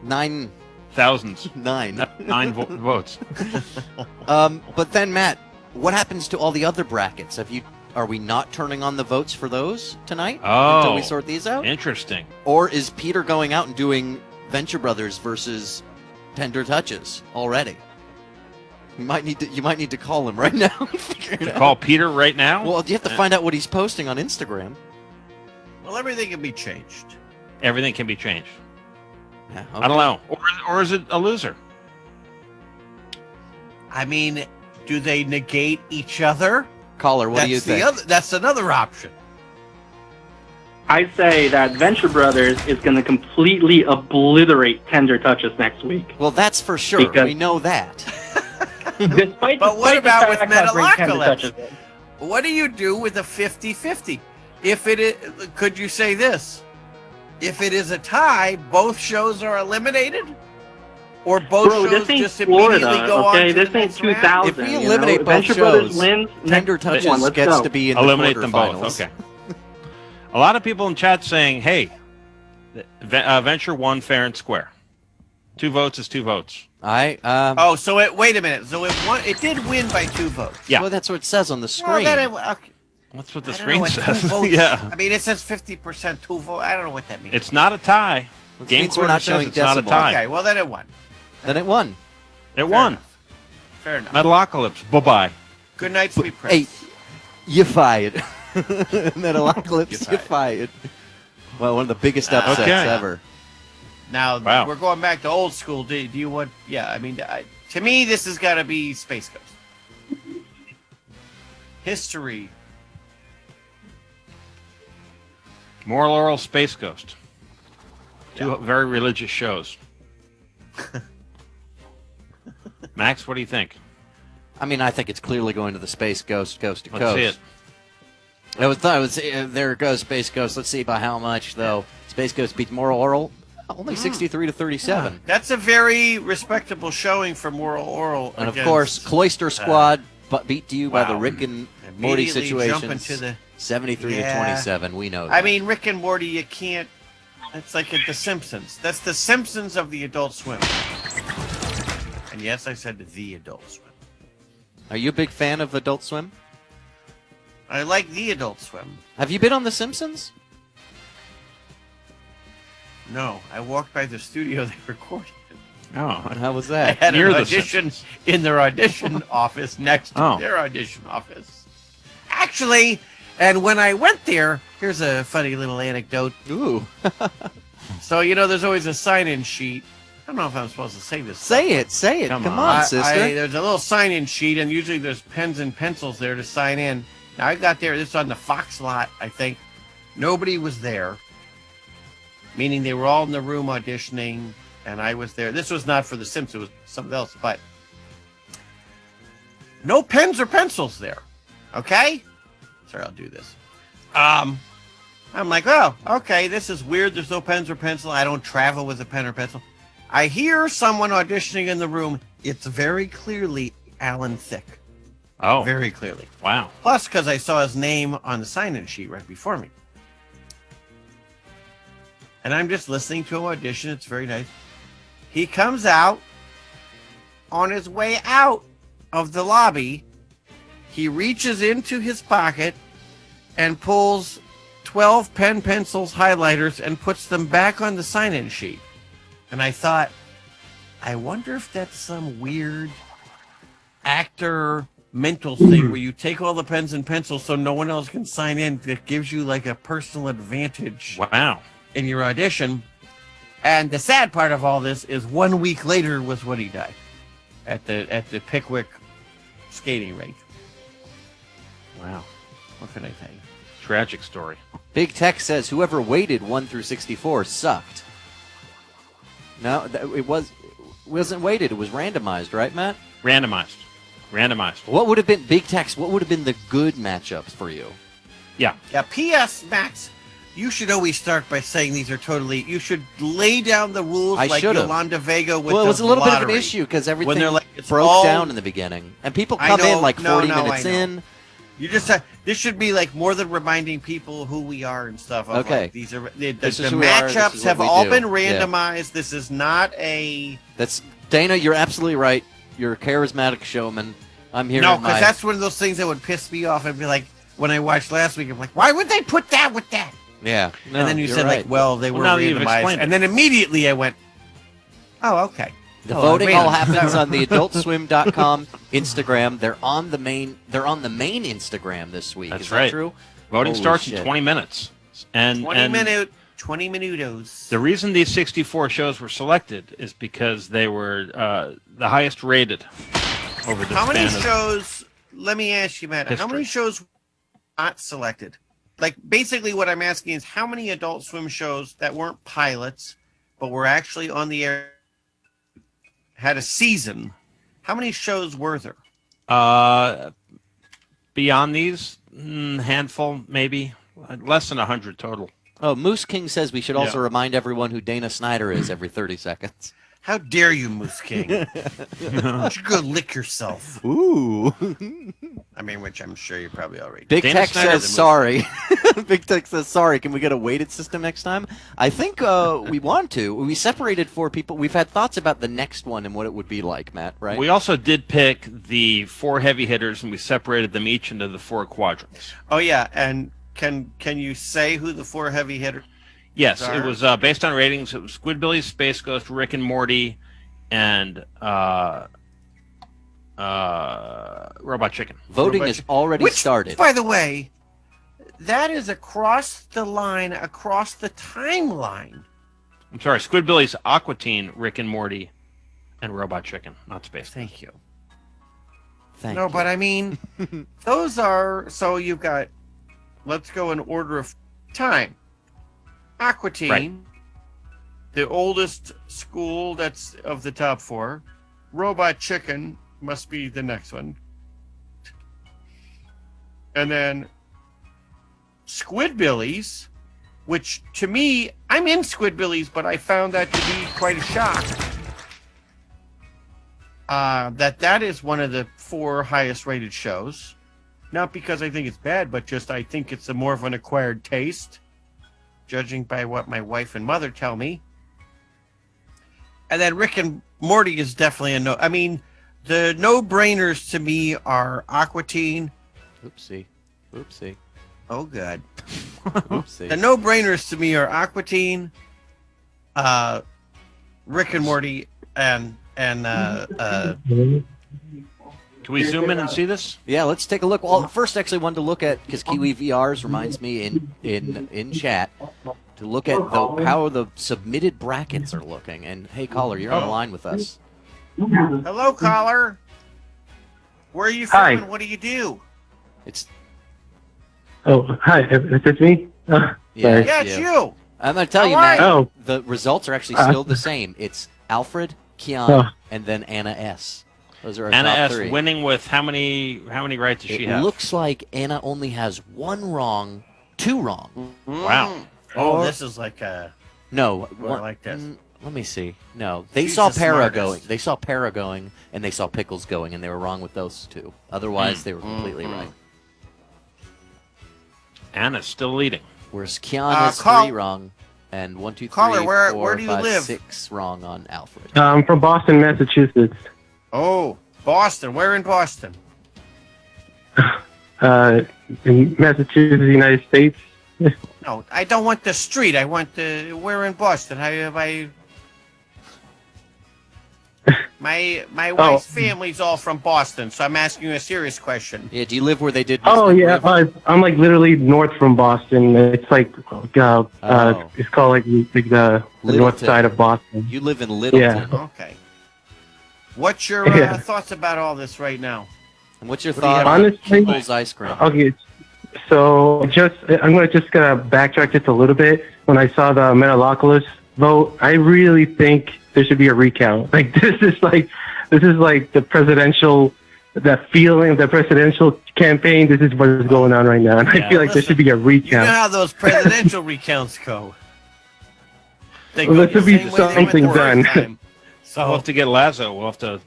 9. Thousands. 9. 9 votes. But then, Matt, what happens to all the other brackets? Are we not turning on the votes for those tonight until we Oh. sort these out? Interesting. Or is Peter going out and doing Venture Brothers versus Tender Touches already? You might need to call him right now. and figure it out. Call Peter right now? Well, you have to find out what he's posting on Instagram. Well, everything can be changed. Everything can be changed. Yeah, I don't know. Or is it a loser? I mean, do they negate each other? Caller, what do you think? That's another option. I say that Venture Brothers is going to completely obliterate Tender Touches next week. Well, that's for sure. Because- We know that. Despite, But what despite about the with fact I bring Tender Metalocalypse? Touches in. What do you do with a 50-50? If it is, could you say this? If it is a tie, both shows are eliminated? Or both Bro, shows this ain't just immediately Florida, go on okay? to the This ain't next round? 2000. If we you know? eliminate both Venture Brothers shows, wins. Tender next Touches one, let's gets go. to be in the Eliminate them both. quarterfinals. Okay. A lot of people in chat saying, "Hey, Venture won fair and square. 2 votes is 2 votes." Oh, so wait a minute. So it did win by 2 votes. Yeah. Well, that's what it says on the screen. Well, then okay. That's what the I don't screen know what 2 says. votes. Yeah. I mean, it says 50% 2 votes. I don't know what that means. It's not a tie. Which Game means we're Quarter not says showing it's not a decibels. tie. Okay, well then it won. Then it won. It won. Fair enough. Metalocalypse. Bye-bye. Good night, sweet Hey, prince. you fired. Metalocalypse, you fired. Well, one of the biggest upsets Okay. ever. Now Wow. we're going back to old school. Do you want? Yeah, I mean, to me, this has got to be Space Ghost. History. Moral Oral Space Ghost. 2 very religious shows. Max, what do you think? I mean, I think it's clearly going to the Space Ghost, coast to Let's coast. see it. There goes Space Ghost. Let's see by how much, though. Space Ghost beats Moral Oral. Only 63 to 37. That's a very respectable showing for Moral Oral. And of against, course, Cloister Squad but beat to you by the wow. Rick and Morty Immediately jump situations. into the- 73 to Yeah. 27. We know that. I mean, Rick and Morty, you can't. It's like The Simpsons. That's The Simpsons of the Adult Swim. And yes, I said the Adult Swim. Are you a big fan of Adult Swim? I like the Adult Swim. Have you been on The Simpsons? No, I walked by the studio they recorded it. Oh, And how was I that? had Near an The audition in their audition office next to Oh. their audition office. Actually, and when I went there, here's a funny little anecdote. Ooh. So, there's always a sign-in sheet. I don't know if I'm supposed to say this. Say it. Say it. Come Come on, on. sister. There's a little sign-in sheet, and usually there's pens and pencils there to sign in. Now, I got there. This is on the Fox lot, I think. Nobody was there, meaning they were all in the room auditioning, and I was there. This was not for The Simpsons. It was something else, but no pens or pencils there. Okay? Sorry, I'll do this. I'm like, oh, okay, this is weird. There's no pens or pencil. I don't travel with a pen or pencil. I hear someone auditioning in the room. It's very clearly Alan Thicke. Oh, Very clearly. wow. Plus, because I saw his name on the sign-in sheet right before me. And I'm just listening to him audition. It's very nice. He comes out. On his way out of the lobby, he reaches into his pocket and pulls 12 pen, pencils, highlighters, and puts them back on the sign-in sheet. And I thought, I wonder if that's some weird actor mental thing where you take all the pens and pencils so no one else can sign in. That gives you like a personal advantage Wow. in your audition. And the sad part of all this is 1 week later was when he died at the Pickwick skating rink. Wow. What can I tell you? Tragic story. Big Tech says whoever waited 1 through 64 sucked. No, it wasn't weighted. It was randomized, right, Matt? Randomized. What would have been Big Tech's? What would have been the good matchups for you? Yeah. Yeah, P.S. Max, you should always start by saying these are totally. You should lay down the rules I like should've. Yolanda Vega with Well, it was the a little bit of an lottery. issue because When everything they're like, it's broke all- down in the beginning, and people I come in know, like 40 no, minutes I know. in. You just this should be like more than reminding people who we are and stuff. Of Okay. like, these are the This is the who we are, this matchups is have what we all do. been Yeah. randomized. This is not a That's Dana. You're absolutely right. You're a charismatic showman. I'm here. no, in my, because that's one of those things that would piss me off. I'd be like, when I watched last week, I'm like, why would they put that with that? yeah. No, And then you you're said right. like, well, they were now that you've randomized, explained and it. then immediately I went, oh, okay. The Oh, voting wait all a minute. happens on the AdultSwim.com Instagram. They're on the main Instagram this week. That's Is right. that true? Voting Holy starts shit. in 20 minutes. And 20 minutos. the reason these 64 shows were selected is because they were the highest rated over the How many span of- shows? Let me ask you, Matt. How history. many shows were not selected? Like, basically, what I'm asking is how many Adult Swim shows that weren't pilots, but were actually on the air, had a season? How many shows were there? Beyond these, handful, maybe. Less than 100 total. Oh, Moose King says we should also Yeah. remind everyone who Dana Snyder is every 30 seconds. How dare you, Moose King? Why don't you go lick yourself? Ooh. I mean, which I'm sure you probably already. Big Dana Tech Snyder, says the sorry. Big Tech says sorry. Can we get a weighted system next time? I think we want to. We separated 4 people. We've had thoughts about the next one and what it would be like, Matt, right? We also did pick the 4 heavy hitters, and we separated them each into the 4 quadrants. Oh yeah, and can you say who the 4 heavy hitters? Yes, are? it was based on ratings. It was Squidbillies, Space Ghost, Rick and Morty, and Robot Chicken. Voting has already Which, started. by the way, that is across the line, across the timeline. I'm sorry, Squidbillies, Aqua Teen, Rick and Morty, and Robot Chicken, not Space Ghost. Thank you. Thank No, you. but I mean, those are, so you've got, let's go in order of time. Aqua Teen, Right. the oldest school that's of the top 4. Robot Chicken must be the next one. And then Squidbillies, which to me, I'm in Squidbillies, but I found that to be quite a shock. That is one of the 4 highest rated shows. Not because I think it's bad, but just I think it's a more of an acquired taste, judging by what my wife and mother tell me. And then Rick and Morty is definitely a no. I mean, the no-brainers to me are Aqua Teen. Oopsie. Oopsie. Oh, good. Oopsie. The no-brainers to me are Aqua Teen, Rick and Morty, and Can we zoom in and see this? Yeah, let's take a look. Well, first, actually, wanted to look at, because Kiwi VRs reminds me in chat to look at how the submitted brackets are looking. And hey, caller, you're on the line with us. hello, caller. Where are you from Hi. and what do you do? It's Oh, hi. Is this me? yeah, Yeah, it's you. I'm gonna tell you, How are Matt. you? Oh. The results are actually still the same. It's Alfred, Kian, Oh. and then Anna S. Those are our Anna top S 3. winning with how many rights does she It have? looks like Anna only has 1 wrong, 2 wrong. Wow. Oh, Or- this is like a. No, More like this. Let me see. No, they She's saw the Para smartest. going. They saw Para going, and they saw Pickles going, and they were wrong with those 2. Otherwise, they were completely right. Anna's still leading. Whereas Kian has 3 wrong, and 1, 2, 3, Caller, where 4, do you 5, live? 6 wrong on Alfred. I'm from Boston, Massachusetts. Oh, Boston. Where in Boston? In Massachusetts, United States. No, I don't want the street. I want the. Where in Boston? How have I? My wife's family's all from Boston, so I'm asking you a serious question. Yeah, do you live where they did? Oh Mr. yeah, River? I'm like literally north from Boston. It's like Oh. it's called like the north Littleton. side of Boston. You live in Littleton. Yeah. Okay. What's your Yeah. thoughts about all this right now? And what's your What do you thought have? on Honestly- Kimball's ice cream? Okay, so I'm gonna backtrack just a little bit. When I saw the Metalocalypse vote, I really think there should be a recount. Like this is like the presidential, the feeling of the presidential campaign. This is what is going on right now, and I feel like there should be a You know recount. how those presidential recounts go. They Well, go there should the be same way they went something the first done. time. We'll So have to get Lazo. We'll have to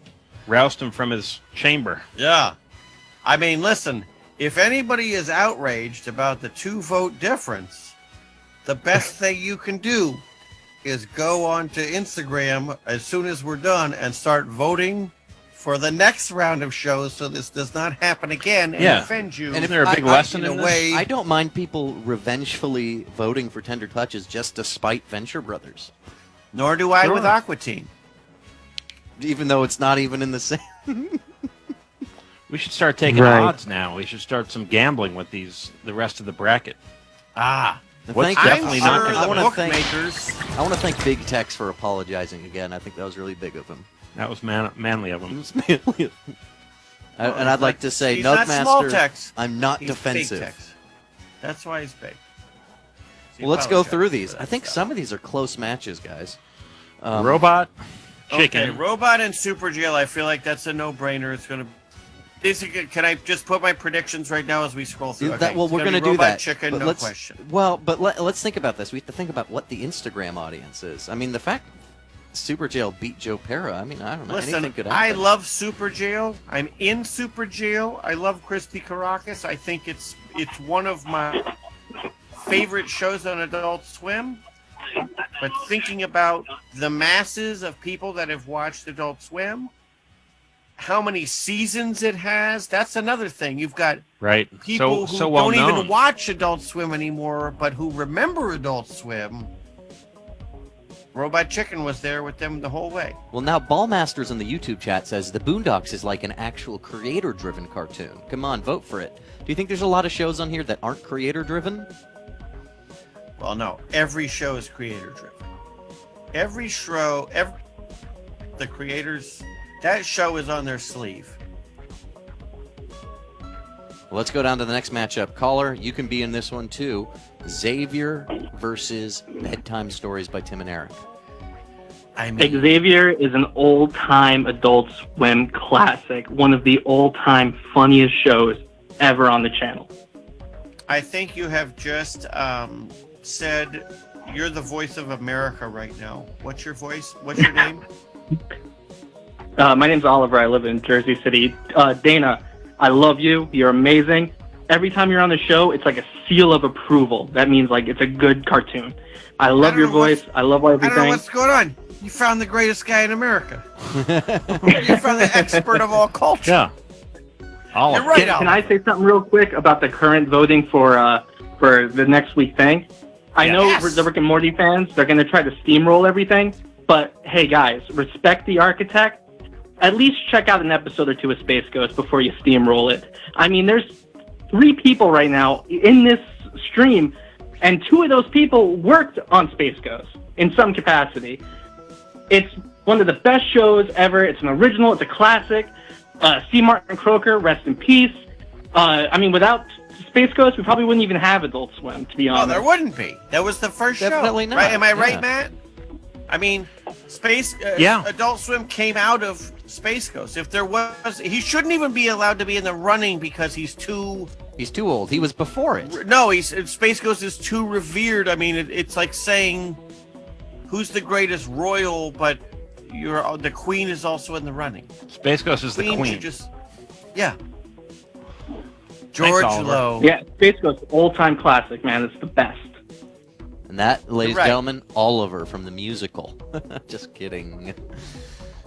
roust him from his chamber. yeah, I mean, listen. If anybody is outraged about the 2-vote difference, the best thing you can do is go on to Instagram as soon as we're done and start voting for the next round of shows so this does not happen again and Yeah. offend you. And isn't there a big lesson in a this? way, I don't mind people revengefully voting for Tender Touches just to spite Venture Brothers, nor do I with Sure. Aqua Teen. even though it's not even in the same. We should start taking Right. odds now. We should start some gambling with the rest of the bracket. Ah, What's Thank- definitely I'm not sure gonna the I wanna thank- bookmakers. I want to thank Big Tex for apologizing again. I think that was really big of him. That was manly of It him. was manly. And I'd like to say, He's not small Nugmaster, Tex. I'm not He's defensive. big Tex. That's why he's big. He Well, let's go apologized through for these. that I think stuff. some of these are close matches, guys. Robot, chicken. Okay, Robot and Super Jail. I feel like that's a no-brainer. It's gonna. Can I just put my predictions right now as we scroll through? That, well, it's we're gonna going to be do Robot that. Chicken, but no let's, question. Well, but let's think about this. We have to think about what the Instagram audience is. I mean, the fact Super Jail beat Joe Pera. I mean, I don't know. Listen, Anything could I happen. love Super Jail. I'm in Super Jail. I love Christy Caracas. I think it's one of my favorite shows on Adult Swim. But thinking about the masses of people that have watched Adult Swim, how many seasons it has, that's another thing. You've got Right. people So who well don't known. even watch Adult Swim anymore, but who remember Adult Swim. Robot Chicken was there with them the whole way. Well, now Ballmasters in the YouTube chat says the Boondocks is like an actual creator-driven cartoon. Come on, vote for it. Do you think there's a lot of shows on here that aren't creator-driven? Well, no. Every show is creator-driven. Every show, the creators, that show is on their sleeve. Well, let's go down to the next matchup. Caller, you can be in this one too. Xavier versus Bedtime Stories by Tim and Eric. I mean, Xavier is an old-time Adult Swim classic, one of the old-time funniest shows ever on the channel. I think you have just said you're the voice of America right now. What's your voice? What's your name? My name's Oliver. I live in Jersey City. Dana, I love you. You're amazing. Every time you're on the show, it's like a seal of approval. That means like it's a good cartoon. I love your voice. I love everything. I don't know what's going on. You found the greatest guy in America. You found the expert of all culture. Yeah. You're right, Can I say something real quick about the current voting for the next week thing? I know for the Rick and Morty fans, they're going to try to steamroll everything. But hey, guys, respect the architect. At least check out an episode or two of Space Ghost before you steamroll it. I mean, there's 3 people right now in this stream, and 2 of those people worked on Space Ghost in some capacity. It's one of the best shows ever. It's an original. It's a classic. C. Martin Croker, rest in peace. I mean, without Space Ghost, we probably wouldn't even have Adult Swim, to be honest. No, there wouldn't be. That was the first Definitely show. not. Right? Am I right, Yeah. Matt? I mean, Adult Swim came out of Space Ghost. If there was, he shouldn't even be allowed to be in the running because he's too old. He was before it. No, Space Ghost is too revered. I mean, it's like saying, who's the greatest royal, but the queen is also in the running. Space Ghost is the queen. should just, yeah. George Oliver. Lowe. Yeah, Space Ghost, all-time classic, man. It's the best. And that, ladies right. and gentlemen, Oliver from the musical. Just kidding.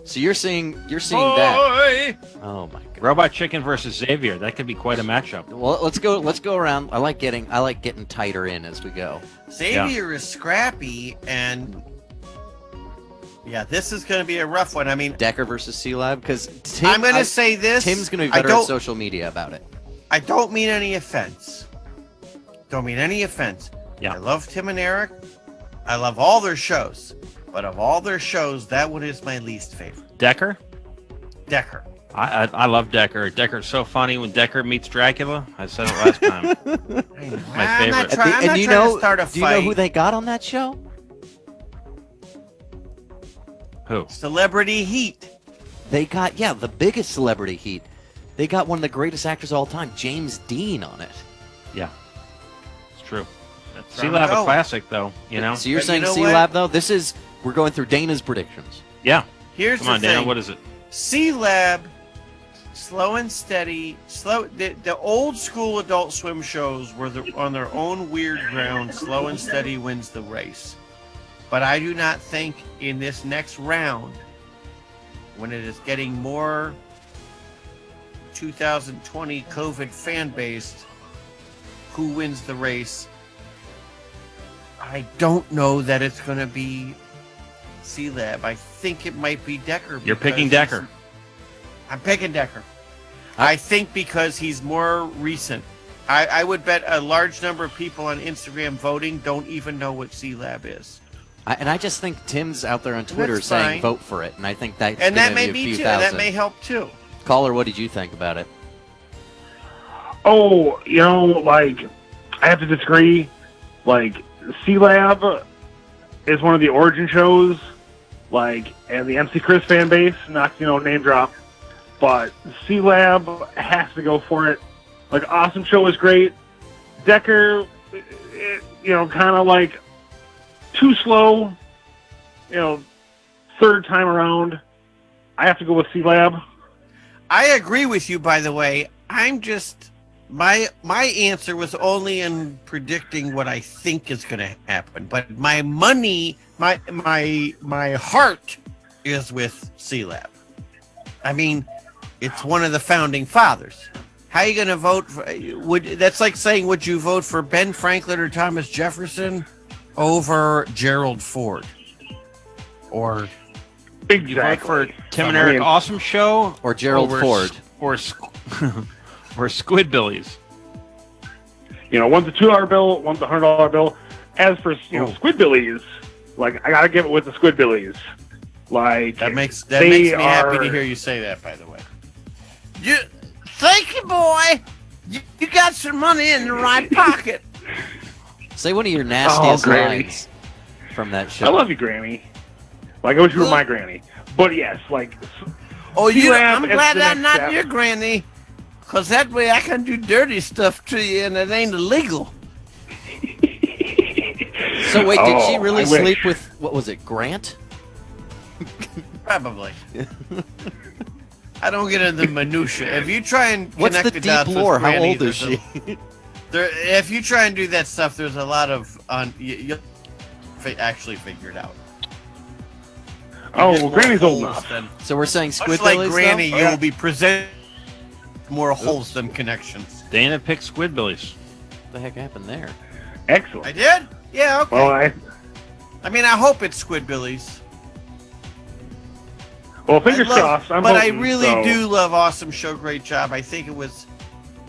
So you're seeing that. Oh my god. Robot Chicken versus Xavier. That could be quite a matchup. Well, let's go around. I like getting tighter in as we go. Xavier is scrappy, and yeah, this is going to be a rough one. I mean, Decker versus C-Lab, because I'm going to say this. Tim's going to be better on social media about it. I don't mean any offense. Don't mean any offense. Yeah. I love Tim and Eric. I love all their shows. But of all their shows, that one is my least favorite. Decker? Decker. I love Decker. Decker's so funny when Decker meets Dracula. I said it last time. My I'm favorite. not trying to start a fight. Do you know who they got on that show? Who? Celebrity Heat. They got, the biggest celebrity heat. They got one of the greatest actors of all time, James Dean, on it. Yeah. It's true. That's C-Lab a classic, though, you know? So you're But saying you know C-Lab, though? We're going through Dana's predictions. Yeah. Here's Come on, the Dana, thing. what is it? C-Lab, slow and steady. The old school Adult Swim shows were on their own weird ground. Slow and steady wins the race. But I do not think in this next round, when it is getting more 2020 COVID fan based, who wins the race? I don't know that it's going to be C-Lab. I think it might be Decker. You're picking because Decker. I'm picking Decker. I think because he's more recent. I would bet a large number of people on Instagram voting don't even know what C-Lab is. I just think Tim's out there on Twitter That's saying fine. vote for it, and I think that's And gonna that may be a be few too. thousand. That may help too. Caller, what did you think about it? Oh, you know, like, I have to disagree. Like, C-Lab is one of the origin shows, like, and the MC Chris fan base, not, name drop, but C-Lab has to go for it. Like, Awesome Show is great. Decker, kind of like too slow, third time around, I have to go with C-Lab. I agree with you, by the way. I'm just my answer was only in predicting what I think is going to happen, but my money, my heart is with C-Lab. I mean, it's one of the founding fathers. How are you going to vote for? That's like saying, would you vote for Ben Franklin or Thomas Jefferson over Gerald Ford? Or exactly. You vote for Tim and Eric Awesome Show or Gerald Ford or Squidbillies. You know, one's a $2 bill, one's a $100 bill. As for Squidbillies, like I gotta give it with the Squidbillies. Like that makes me happy to hear you say that. By the way, thank you, boy. You got some money in the right pocket. Say one of your nastiest lines from that show. I love you, Granny. Like I wish you were my granny. But yes, like. Oh, I'm glad I'm not your granny, because that way I can do dirty stuff to you and it ain't illegal. So wait, did she really sleep with, what was it, Grant? Probably. I don't get into the minutia. If you try and what's connect the the dots deep lore? with How Granny, old is she? If you try and do that stuff, there's a lot of you'll actually figure it out. Oh, well, Granny's old enough. So we're saying Squidbillies. Much like Granny, you will be presented more wholesome connections. Dana picked Squidbillies. What the heck happened there? Excellent. I did? Yeah, okay. Well, I mean, I hope it's Squidbillies. Well, fingers crossed. I really do love Awesome Show. Great job. I think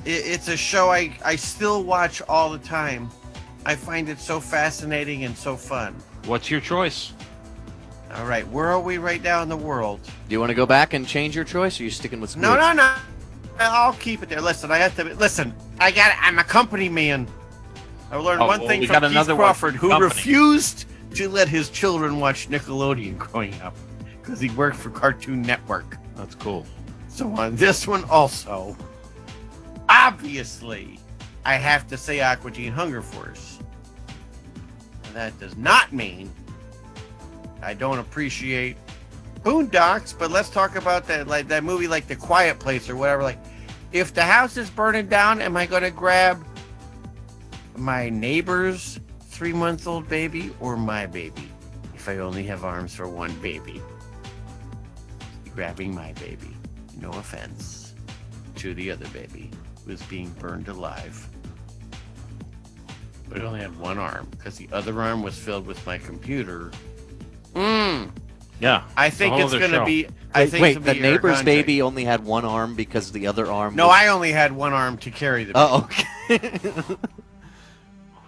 it's a show I still watch all the time. I find it so fascinating and so fun. What's your choice? All right, where are we right now in the world? Do you want to go back and change your choice, or are you sticking with Squid? No. I'll keep it there. Listen, I'm a company man. I learned one thing from Keith Crawford, who refused to let his children watch Nickelodeon growing up because he worked for Cartoon Network. That's cool. So on this one also, obviously, I have to say Aqua Teen Hunger Force. And that does not mean I don't appreciate Boondocks, but let's talk about that movie like The Quiet Place or whatever. Like, if the house is burning down, am I going to grab my neighbor's 3-month-old baby or my baby? If I only have arms for one baby, grabbing my baby. No offense to the other baby who is being burned alive, but I only had one arm because the other arm was filled with my computer. Yeah, I think it's going to be. Wait, the neighbor's baby only had one arm because the other arm. No, I only had one arm to carry the baby. Oh, okay.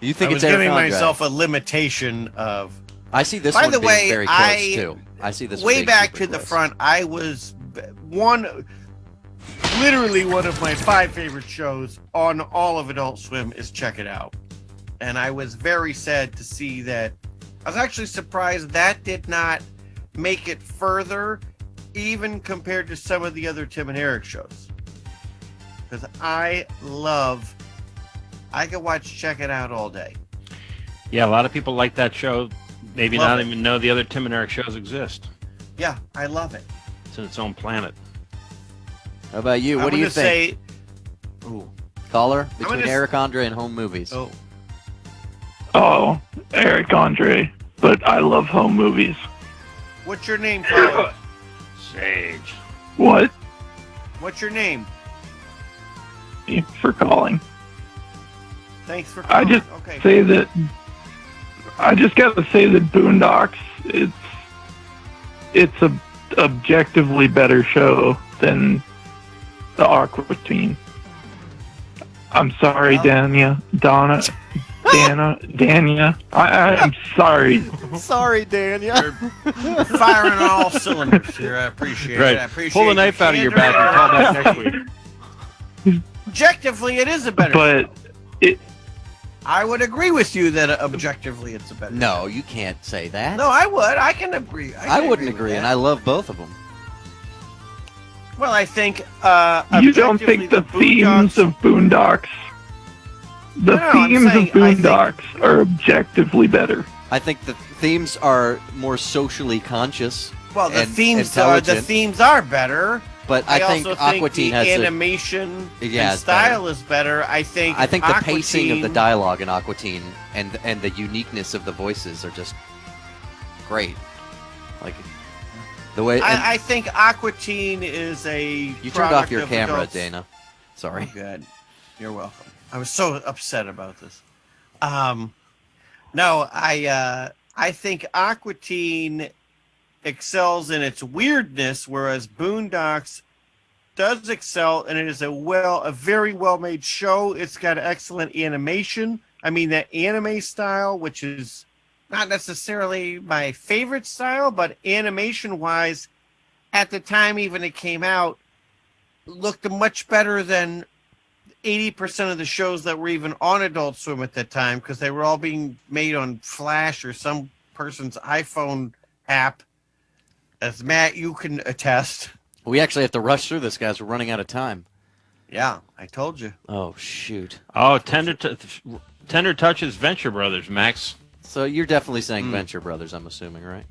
You think I was giving myself a limitation of. I see this one being very close too. I see this way back to the front. I was literally one of my 5 favorite shows on all of Adult Swim is Check It Out, and I was very sad to see that. I was actually surprised that did not make it further, even compared to some of the other Tim and Eric shows. Because I could watch Check It Out all day. Yeah, a lot of people like that show. Maybe not even know the other Tim and Eric shows exist. Yeah, I love it. It's in its own planet. How about you? What do you think? Caller, between Eric Andre and home movies. Oh, Eric Andre, but I love home movies. What's your name, caller? Sage. What? What's your name? For calling. Thanks for calling. I just gotta say that Boondocks, it's a objectively better show than the Aqua Teen. I'm sorry, Dania. I'm sorry. Sorry, Dania. You're firing on all cylinders here. I appreciate it. I appreciate Pull the knife out of your back and call back next week. Objectively, it is a better show. I would agree with you that objectively it's a better show. No, you can't say that. No, I would. I can agree. I wouldn't agree, and I love both of them. Well, I think you don't think the themes of Boondocks of Boondocks are objectively better. I think the themes are more socially conscious Well, the and themes intelligent. are better. But I think also Aqua think Teen the has animation Yeah, and it's style is better. I think the Aqua pacing of the Teen- dialogue in Aqua Teen and the uniqueness of the voices are just great. Like the way I think Aqua Teen is a. you turned off product your of camera, adults. Dana. Sorry. Oh, good. You're welcome. I was so upset about this. No, I think Aqua Teen excels in its weirdness, whereas Boondocks does excel, and it is a very well made show. It's got excellent animation. I mean, that anime style, which is not necessarily my favorite style, but animation wise, at the time even it came out, looked much better than 80% of the shows that were even on Adult Swim at that time, because they were all being made on Flash or some person's iPhone app. As Matt, you can attest. We actually have to rush through this, guys. We're running out of time. Yeah, I told you. Oh, shoot. Oh, Tender Touches Venture Brothers, Max. So you're definitely saying Venture Brothers, I'm assuming, right?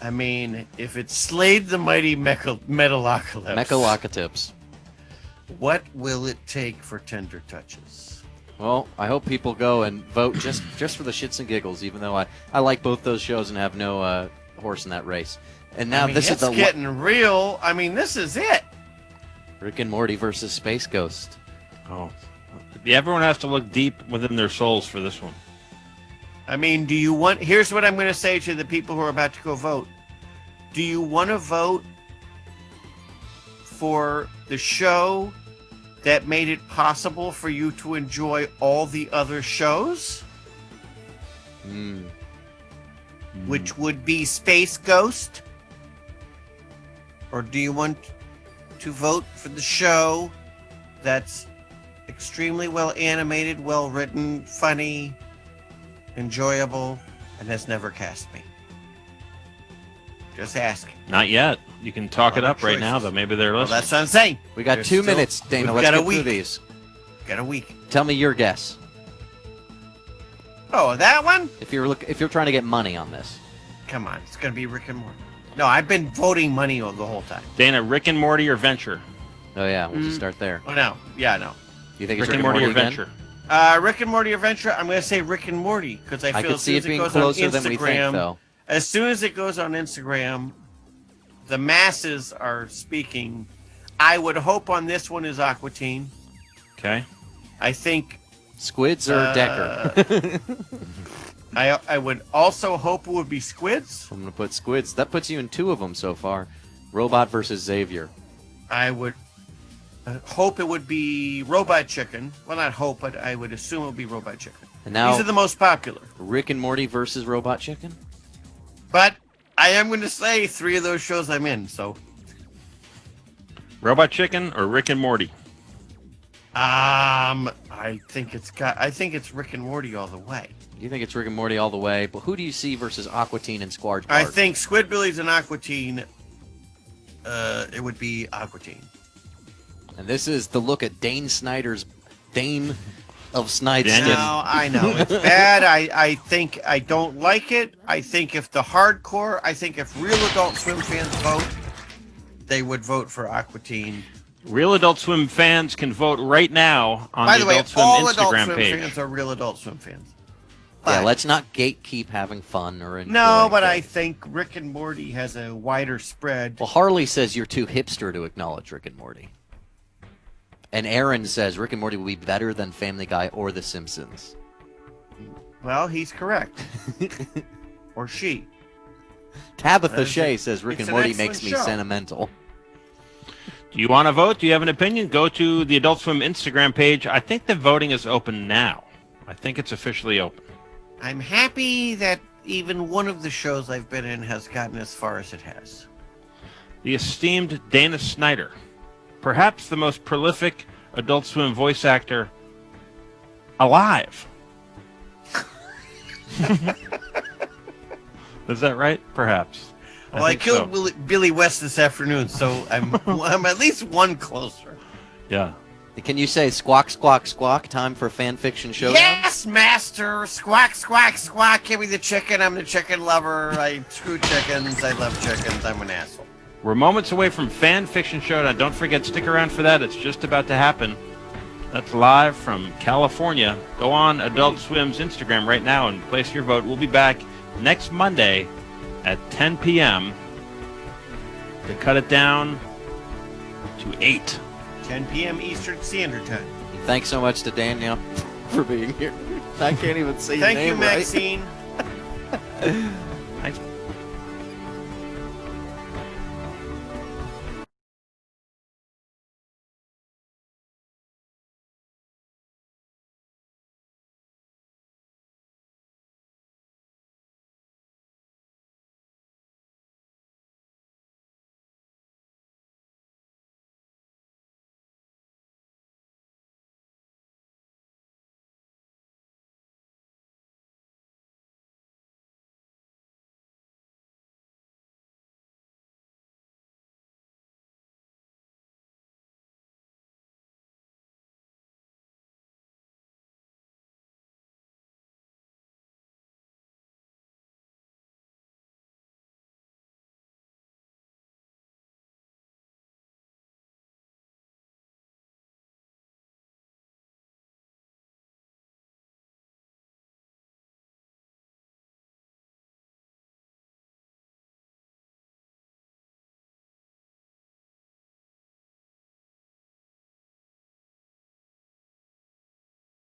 I mean, if it slayed the mighty Metalocalypse. Mechalocalypse. What will it take for Tender Touches? Well, I hope people go and vote just for the shits and giggles, even though I like both those shows and have no horse in that race. And now this is it's getting real. I mean, this is it. Rick and Morty versus Space Ghost. Oh. Yeah, everyone has to look deep within their souls for this one. I mean, here's what I'm going to say to the people who are about to go vote. Do you want to vote for the show that made it possible for you to enjoy all the other shows? Which would be Space Ghost? Or do you want to vote for the show that's extremely well animated, well written, funny, enjoyable, and has never cast me? Just asking. Not yet. You can talk it up right choices. now, though. Maybe they're listening. Well, that's what I'm saying. We got 2 minutes, Dana. Let's get through these. Got a week. Tell me your guess. Oh, that one? If you're trying to get money on this. Come on, it's gonna be Rick and Morty. No, I've been voting money the whole time. Dana, Rick and Morty or Venture? Oh yeah, we'll just start there. Oh no, yeah, no. You think Rick it's and Morty or again? Venture? Rick and Morty or Venture? I'm gonna say Rick and Morty because I feel could as see soon it as it being goes on closer than we think, Instagram, though. as soon as it goes on Instagram, the masses are speaking. I would hope on this one is Aqua Teen. Okay. I think Squids or Decker. I would also hope it would be Squids. I'm gonna put Squids. That puts you in 2 of them so far. Robot versus Xavier. I would hope it would be Robot Chicken. Well, not hope, but I would assume it would be Robot Chicken. And now these are the most popular. Rick and Morty versus Robot Chicken. But I am going to say 3 of those shows I'm in. So Robot Chicken or Rick and Morty? I think it's Rick and Morty all the way. You think it's Rick and Morty all the way, but who do you see versus Aqua Teen and Squarge? I think Squidbillies and Aqua Teen. It would be Aqua Teen. And this is the look at Dane of Snideston. No, I know it's bad. I think I don't like it. I think if real Adult Swim fans vote, they would vote for Aqua Teen. Real Adult Swim fans can vote right now on By the the way, Adult Swim all Instagram Adult Swim page. fans are real Adult Swim fans. Yeah, let's not gatekeep having fun or enjoying. No, but I think Rick and Morty has a wider spread. Well, Harley says you're too hipster to acknowledge Rick and Morty. And Aaron says Rick and Morty will be better than Family Guy or The Simpsons. Well, he's correct. Or she. Tabitha Shea says Rick it's and an Morty excellent makes me show. sentimental. Do you want to vote? Do you have an opinion? Go to the Adult Swim Instagram page. I think the voting is open now. I think it's officially open. I'm happy that even one of the shows I've been in has gotten as far as it has. The esteemed Dana Snyder, perhaps the most prolific Adult Swim voice actor alive. Is that right? Perhaps. Well, I think killed Billy West this afternoon, so I'm at least one closer. Yeah. Can you say squawk, squawk, squawk? Time for fan fiction showdown? Yes, master. Squawk, squawk, squawk. Give me the chicken. I'm the chicken lover. I screw chickens. I love chickens. I'm an asshole. We're moments away from Fan Fiction Showdown. Don't forget, stick around for that. It's just about to happen. That's live from California. Go on Adult Swim's Instagram right now and place your vote. We'll be back next Monday at 10 p.m. to cut it down to 8. 10 p.m. Eastern Standard Time. Thanks so much to Danielle for being here. I can't even say your name Thank you, Maxine. right.